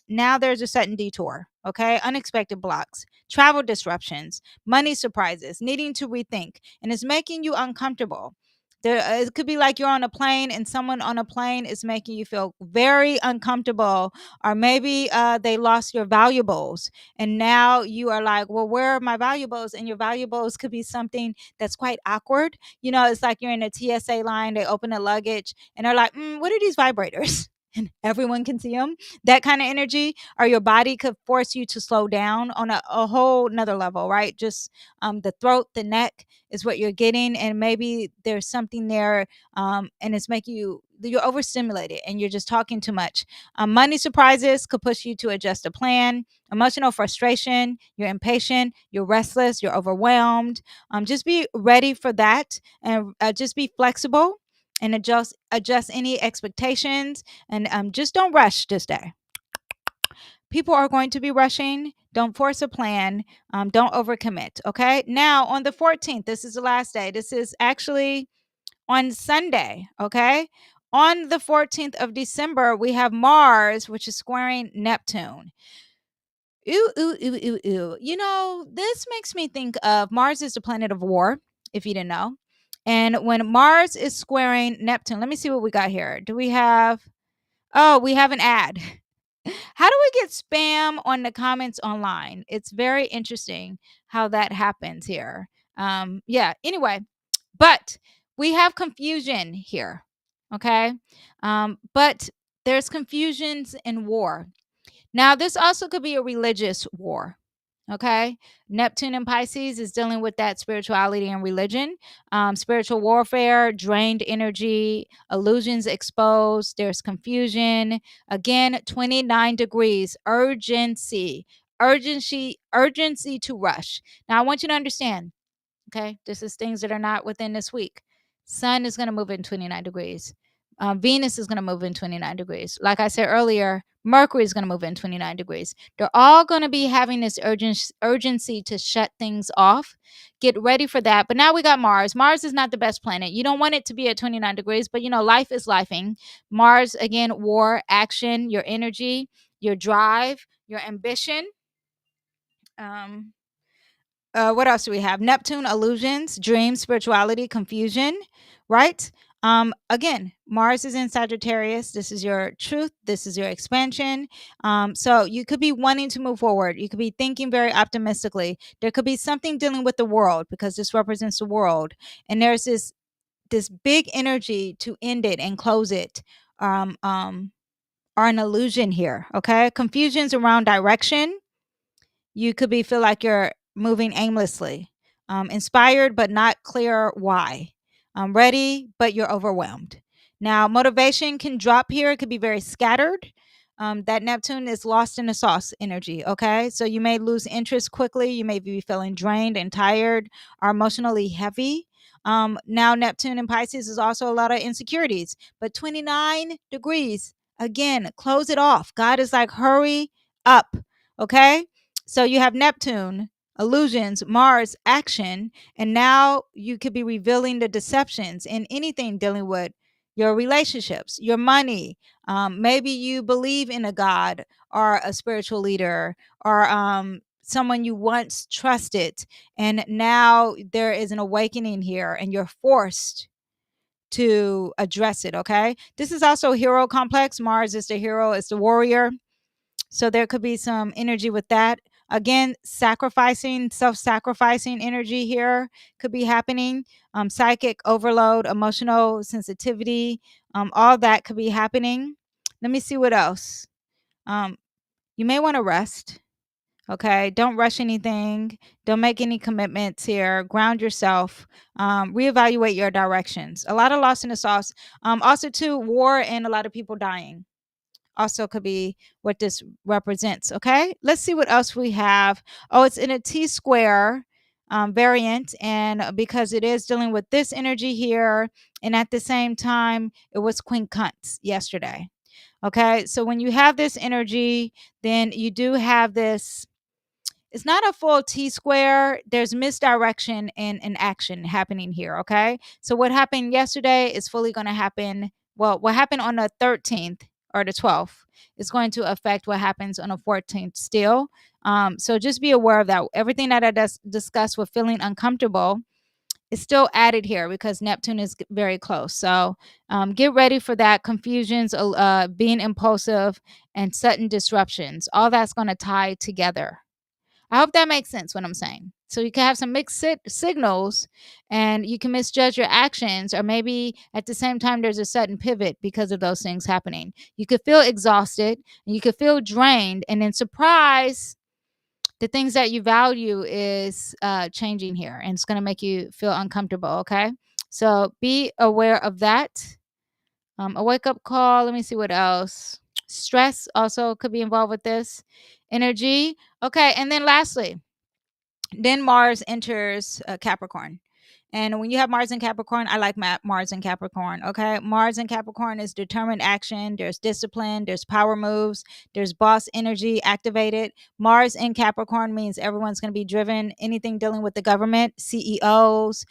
[SPEAKER 2] now there's a sudden detour. Okay, unexpected blocks, travel disruptions, money surprises, needing to rethink, and it's making you uncomfortable. It could be like you're on a plane and someone on a plane is making you feel very uncomfortable, or maybe they lost your valuables and now you are like, well, where are my valuables? And your valuables could be something that's quite awkward. It's like you're in a TSA line, they open the luggage and they're like, what are these vibrators? And everyone can see them. That kind of energy, or your body could force you to slow down on a whole nother level, right? Just the throat, the neck is what you're getting, and maybe there's something there, and it's making you're overstimulated and you're just talking too much. Money surprises could push you to adjust a plan. Emotional frustration, you're impatient, you're restless, you're overwhelmed. Just be ready for that, and just be flexible and adjust any expectations, and just don't rush this day. People are going to be rushing. Don't force a plan. Don't overcommit. Okay. Now, on the 14th, this is the last day. This is actually on Sunday. Okay. On the 14th of December, we have Mars, which is squaring Neptune. Ooh, ooh, ooh, ooh, ooh. This makes me think of Mars is the planet of war, if you didn't know. And when Mars is squaring Neptune, let me see what we got here. We have an ad. How do we get spam on the comments online? It's very interesting how that happens here. Yeah, anyway, but we have confusion here. Okay. But there's confusions in war. Now, this also could be a religious war. Okay. Neptune in Pisces is dealing with that spirituality and religion, spiritual warfare, drained energy, illusions exposed. There's confusion. Again, 29 degrees, urgency to rush. Now, I want you to understand. Okay. This is things that are not within this week. Sun is going to move in 29 degrees. Venus is going to move in 29 degrees. Like I said earlier, Mercury is going to move in 29 degrees. They're all going to be having this urgency to shut things off. Get ready for that. But now we got Mars. Mars is not the best planet. You don't want it to be at 29 degrees, but life is lifing. Mars, again, war, action, your energy, your drive, your ambition. What else do we have? Neptune, illusions, dreams, spirituality, confusion, right? Again, Mars is in Sagittarius. This is your truth. This is your expansion. So you could be wanting to move forward. You could be thinking very optimistically. There could be something dealing with the world, because this represents the world. And there's this big energy to end it and close it. Are an illusion here. Okay. Confusions around direction. You could feel like you're moving aimlessly, inspired but not clear why, ready but you're overwhelmed. Now, motivation can drop here. It could be very scattered. That Neptune is lost in the sauce energy. Okay, so you may lose interest quickly. You may be feeling drained and tired, or emotionally heavy. Now, Neptune in Pisces is also a lot of insecurities, but 29 degrees, Again, close it off. God is like, hurry up. Okay. So you have Neptune, illusions, Mars, action. And now you could be revealing the deceptions in anything dealing with your relationships, your money. Maybe you believe in a God or a spiritual leader or someone you once trusted. And now there is an awakening here and you're forced to address it. Okay. This is also hero complex. Mars is the hero, it's the warrior. So there could be some energy with that. Again, sacrificing, self-sacrificing energy here could be happening. Psychic overload, emotional sensitivity, all that could be happening. Let me see what else. You may want to rest. Okay, don't rush anything. Don't make any commitments here. Ground yourself. Reevaluate your directions. A lot of loss in the sauce. Also, too, war and a lot of people dying also could be what this represents. Okay, let's see what else we have. Oh, it's in a T square variant, and because it is dealing with this energy here, and at the same time, it was quincunx yesterday. Okay, so when you have this energy, then you do have this. It's not a full T square. There's misdirection and an action happening here. Okay. So what happened yesterday is fully going to happen. Well, what happened on the 13th or the 12th is going to affect what happens on the 14th still. So just be aware of that. Everything that I discussed with feeling uncomfortable is still added here because Neptune is very close. So get ready for that. Confusions, being impulsive, and sudden disruptions. All that's going to tie together. I hope that makes sense what I'm saying. So you can have some mixed signals and you can misjudge your actions, or maybe at the same time, there's a sudden pivot because of those things happening. You could feel exhausted and you could feel drained, and then surprise, the things that you value is changing here and it's going to make you feel uncomfortable. Okay. So be aware of that. A wake up call. Let me see what else. Stress also could be involved with this energy. Okay. And then lastly, then Mars enters Capricorn. And when you have Mars in Capricorn, I like Mars in Capricorn. Okay. Mars in Capricorn is determined action. There's discipline. There's power moves. There's boss energy activated. Mars in Capricorn means everyone's going to be driven. Anything dealing with the government, CEOs,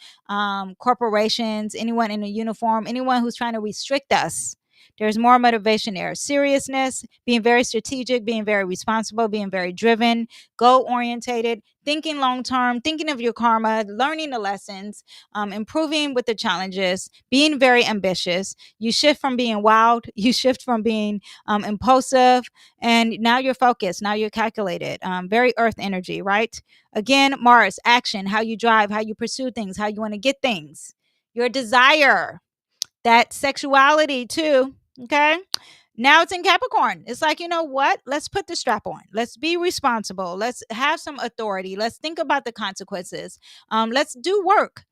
[SPEAKER 2] corporations, anyone in a uniform, anyone who's trying to restrict us. There's more motivation there. Seriousness, being very strategic, being very responsible, being very driven, goal orientated, thinking long term, thinking of your karma, learning the lessons, improving with the challenges, being very ambitious. You shift from being wild, you shift from being impulsive, and now you're focused, now you're calculated. Very earth energy, right? Again, Mars, action, how you drive, how you pursue things, how you want to get things, your desire, that sexuality too. Okay. Now it's in Capricorn. It's like, you know what? Let's put the strap on. Let's be responsible. Let's have some authority. Let's think about the consequences. Let's do work.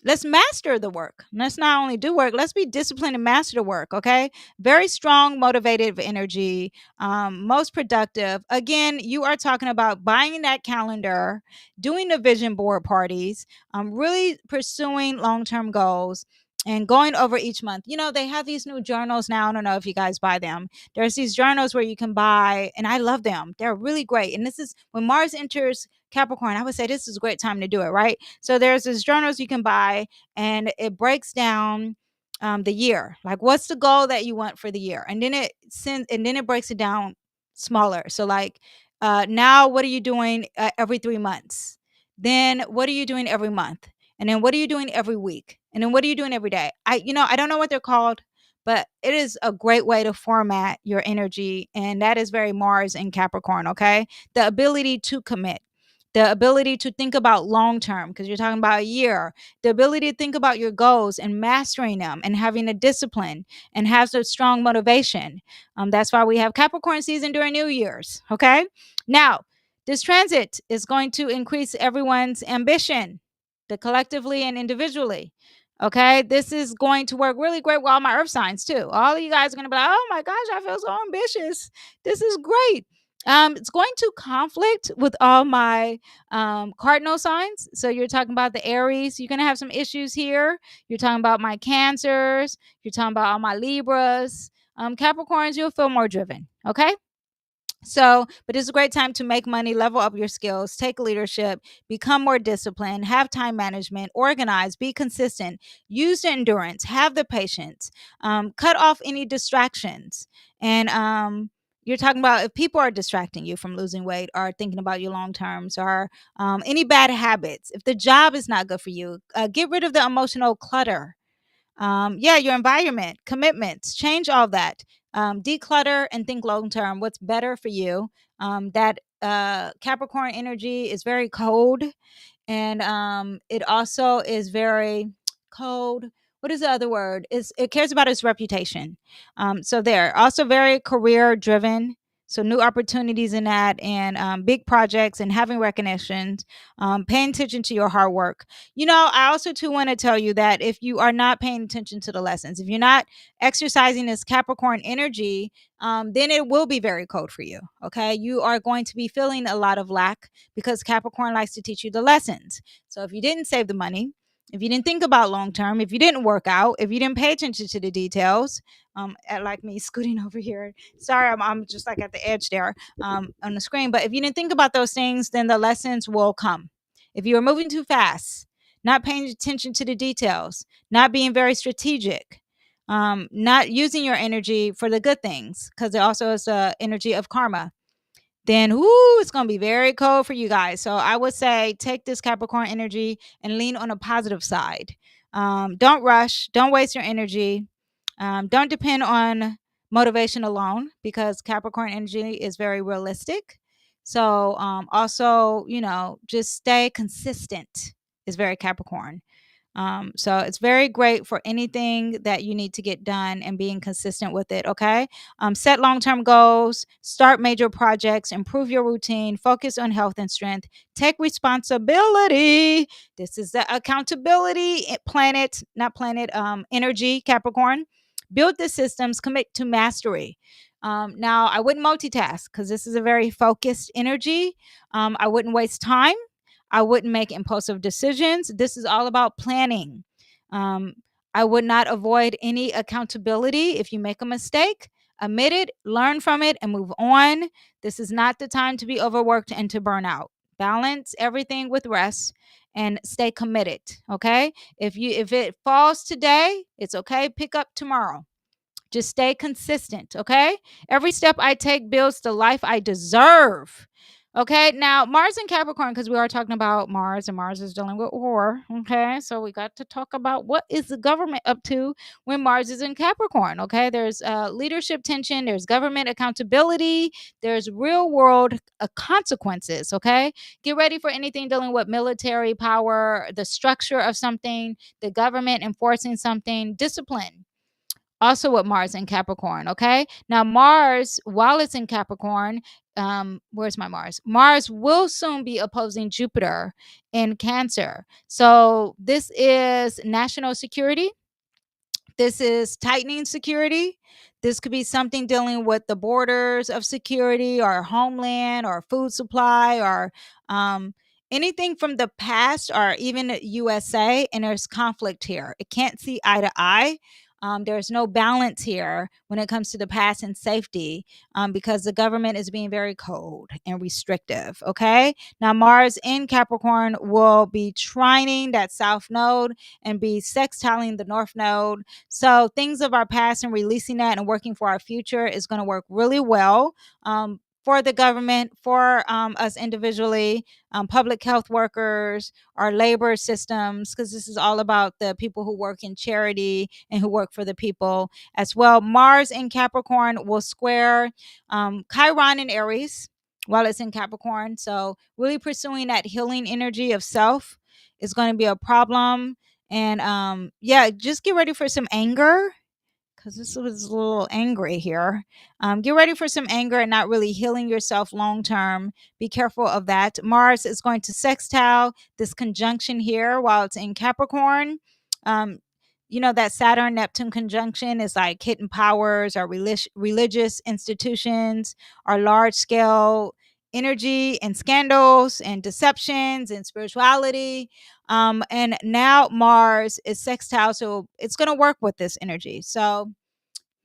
[SPEAKER 2] Let's master the work. Let's not only do work, let's be disciplined and master the work. Okay. Very strong, motivated energy, most productive. Again, you are talking about buying that calendar, doing the vision board parties, really pursuing long term goals and going over each month. You know, they have these new journals now. I don't know if you guys buy them. There's these journals where you can buy, and I love them. They're really great. And this is when Mars enters Capricorn, I would say this is a great time to do it, right? So there's these journals you can buy, and it breaks down the year. Like, what's the goal that you want for the year? And then it breaks it down smaller. So like, now what are you doing every 3 months? Then what are you doing every month? And then what are you doing every week? And then what are you doing every day? I don't know what they're called, but it is a great way to format your energy. And that is very Mars in Capricorn. Okay. The ability to commit, the ability to think about long term, because you're talking about a year, the ability to think about your goals and mastering them and having a discipline and have a strong motivation. That's why we have Capricorn season during New Year's. Okay. Now, this transit is going to increase everyone's ambition, the collectively and individually. Okay, this is going to work really great with all my earth signs too. All of you guys are going to be like, oh my gosh, I feel so ambitious. This is great. It's going to conflict with all my cardinal signs. So you're talking about the Aries. You're going to have some issues here. You're talking about my Cancers. You're talking about all my Libras. Capricorns, you'll feel more driven. Okay. So, but it's a great time to make money, level up your skills, take leadership, become more disciplined, have time management, organize, be consistent, use the endurance, have the patience, cut off any distractions. And you're talking about if people are distracting you from losing weight or thinking about your long terms or any bad habits, if the job is not good for you, get rid of the emotional clutter. Yeah, your environment, commitments, change all that. Declutter and think long term. What's better for you? That Capricorn energy is very cold, and it also is very cold. What is the other word? Is it cares about its reputation. So they're also very career driven. So new opportunities in that, and big projects, and having recognitions, paying attention to your hard work. I also too want to tell you that if you are not paying attention to the lessons, if you're not exercising this Capricorn energy, then it will be very cold for you. Okay, you are going to be feeling a lot of lack because Capricorn likes to teach you the lessons. So if you didn't save the money, if you didn't think about long term, if you didn't work out, if you didn't pay attention to the details, like me scooting over here. Sorry, I'm just like at the edge there on the screen. But if you didn't think about those things, then the lessons will come. If you are moving too fast, not paying attention to the details, not being very strategic, not using your energy for the good things, because it also is the energy of karma, then it's going to be very cold for you guys. So I would say take this Capricorn energy and lean on a positive side. Don't rush. Don't waste your energy. Don't depend on motivation alone because Capricorn energy is very realistic. So also, just stay consistent is very Capricorn. So it's very great for anything that you need to get done and being consistent with it. Okay. Set long term goals, start major projects, improve your routine, focus on health and strength, take responsibility. This is the accountability planet, not planet, energy, Capricorn. Build the systems, commit to mastery. Now, I wouldn't multitask because this is a very focused energy. I wouldn't waste time. I wouldn't make impulsive decisions. This is all about planning. Um, I would not avoid any accountability. If you make a mistake, admit it, learn from it, and move on. This is not the time to be overworked and to burn out. Balance everything with rest and stay committed. Okay. If it falls today, it's okay. Pick up tomorrow. Just stay consistent, okay? Every step I take builds the life I deserve. Okay, now Mars and Capricorn, because we are talking about Mars, and Mars is dealing with war. Okay, so we got to talk about what is the government up to when Mars is in Capricorn. Okay, there's leadership tension, there's government accountability, there's real world consequences. Okay, get ready for anything dealing with military power, the structure of something, the government enforcing something, discipline also with Mars in Capricorn. Okay. Now, Mars, while it's in Capricorn, where's my Mars? Mars will soon be opposing Jupiter in Cancer. So, this is national security. This is tightening security. This could be something dealing with the borders of security or homeland or food supply or anything from the past or even the USA. And there's conflict here. It can't see eye to eye. There's no balance here when it comes to the past and safety because the government is being very cold and restrictive. Okay. Now, Mars in Capricorn will be trining that south node and be sextiling the north node. So things of our past and releasing that and working for our future is going to work really well. For the government, for us individually, public health workers, our labor systems, because this is all about the people who work in charity and who work for the people as well. Mars in Capricorn will square Chiron in Aries while it's in Capricorn. So really pursuing that healing energy of self is going to be a problem. And yeah, just get ready for some anger because this was a little angry here. Get ready for some anger and not really healing yourself long term. Be careful of that. Mars is going to sextile this conjunction here while it's in Capricorn. Um, that Saturn Neptune conjunction is like hidden powers or religious institutions or large scale energy and scandals and deceptions and spirituality. And now Mars is sextile, so it's going to work with this energy. So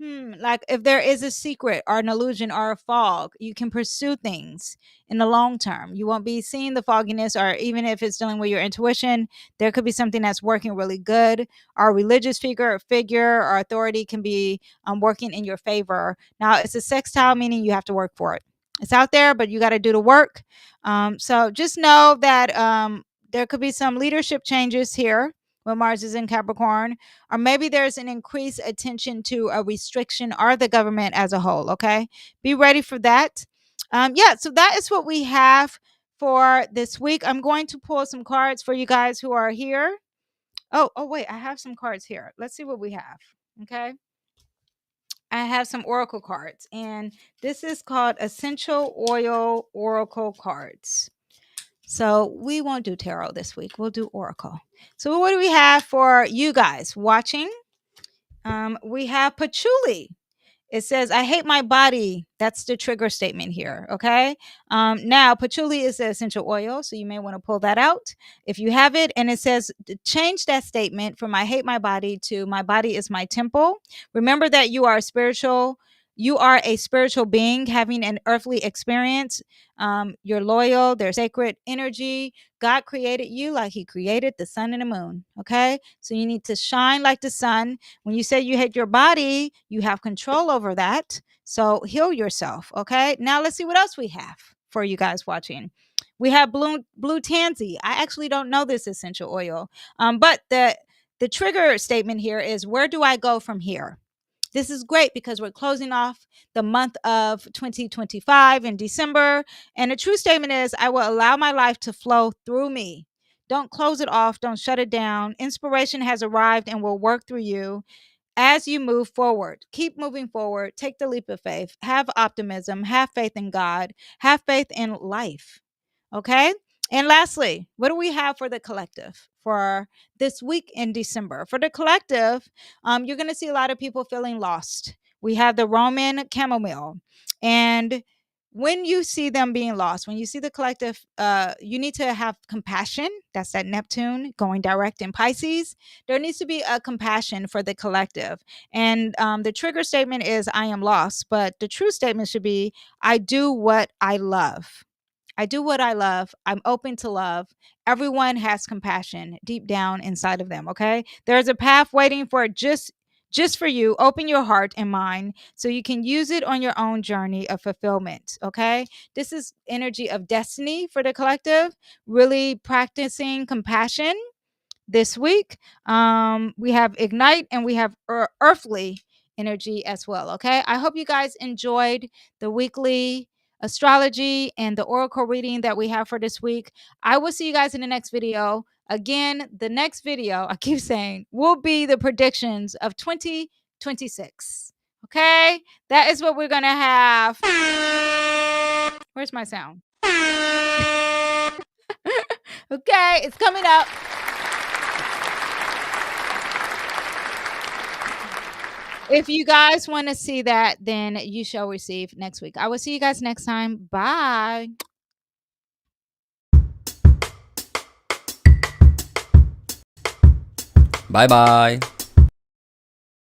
[SPEAKER 2] Like if there is a secret or an illusion or a fog, you can pursue things in the long term. You won't be seeing the fogginess, or even if it's dealing with your intuition, there could be something that's working really good. Or a religious figure or authority can be working in your favor. Now, it's a sextile, meaning you have to work for it. It's out there, but you got to do the work. So just know that there could be some leadership changes here when Mars is in Capricorn, or maybe there's an increased attention to a restriction or the government as a whole. Okay, be ready for that. Yeah, so that is what we have for this week. I'm going to pull some cards for you guys who are here. Oh, wait, I have some cards here. Let's see what we have. Okay, I have some oracle cards, and this is called Essential Oil Oracle Cards. So we won't do tarot this week. We'll do oracle. So what do we have for you guys watching? We have patchouli. It says, I hate my body. That's the trigger statement here. Okay. Now, patchouli is the essential oil. So you may want to pull that out if you have it. And it says, change that statement from I hate my body to my body is my temple. Remember that you are spiritual. You are a spiritual being having an earthly experience. You're loyal. There's sacred energy. God created you like he created the sun and the moon. Okay. So you need to shine like the sun. When you say you hate your body, you have control over that. So heal yourself. Okay. Now let's see what else we have for you guys watching. We have blue tansy. I actually don't know this essential oil. But the trigger statement here is, where do I go from here? This is great because we're closing off the month of 2025 in December. And the true statement is, I will allow my life to flow through me. Don't close it off. Don't shut it down. Inspiration has arrived and will work through you as you move forward. Keep moving forward. Take the leap of faith. Have optimism. Have faith in God. Have faith in life. Okay. And lastly, what do we have for the collective for this week in December? For the collective, you're going to see a lot of people feeling lost. We have the Roman chamomile. And when you see them being lost, when you see the collective, you need to have compassion. That's that Neptune going direct in Pisces. There needs to be a compassion for the collective. And the trigger statement is, I am lost. But the true statement should be, I do what I love. I do what I love. I'm open to love. Everyone has compassion deep down inside of them. Okay. There's a path waiting for just for you. Open your heart and mind so you can use it on your own journey of fulfillment. Okay. This is energy of destiny for the collective, really practicing compassion this week. We have ignite and we have earthly energy as well. Okay. I hope you guys enjoyed the weekly astrology and the oracle reading that we have for this week. I will see you guys in the next video. Again, the next video, I keep saying, will be the predictions of 2026. Okay. That is what we're going to have. Where's my sound? Okay. It's coming up. If you guys want to see that, then you shall receive next week. I will see you guys next time. Bye.
[SPEAKER 3] Bye bye.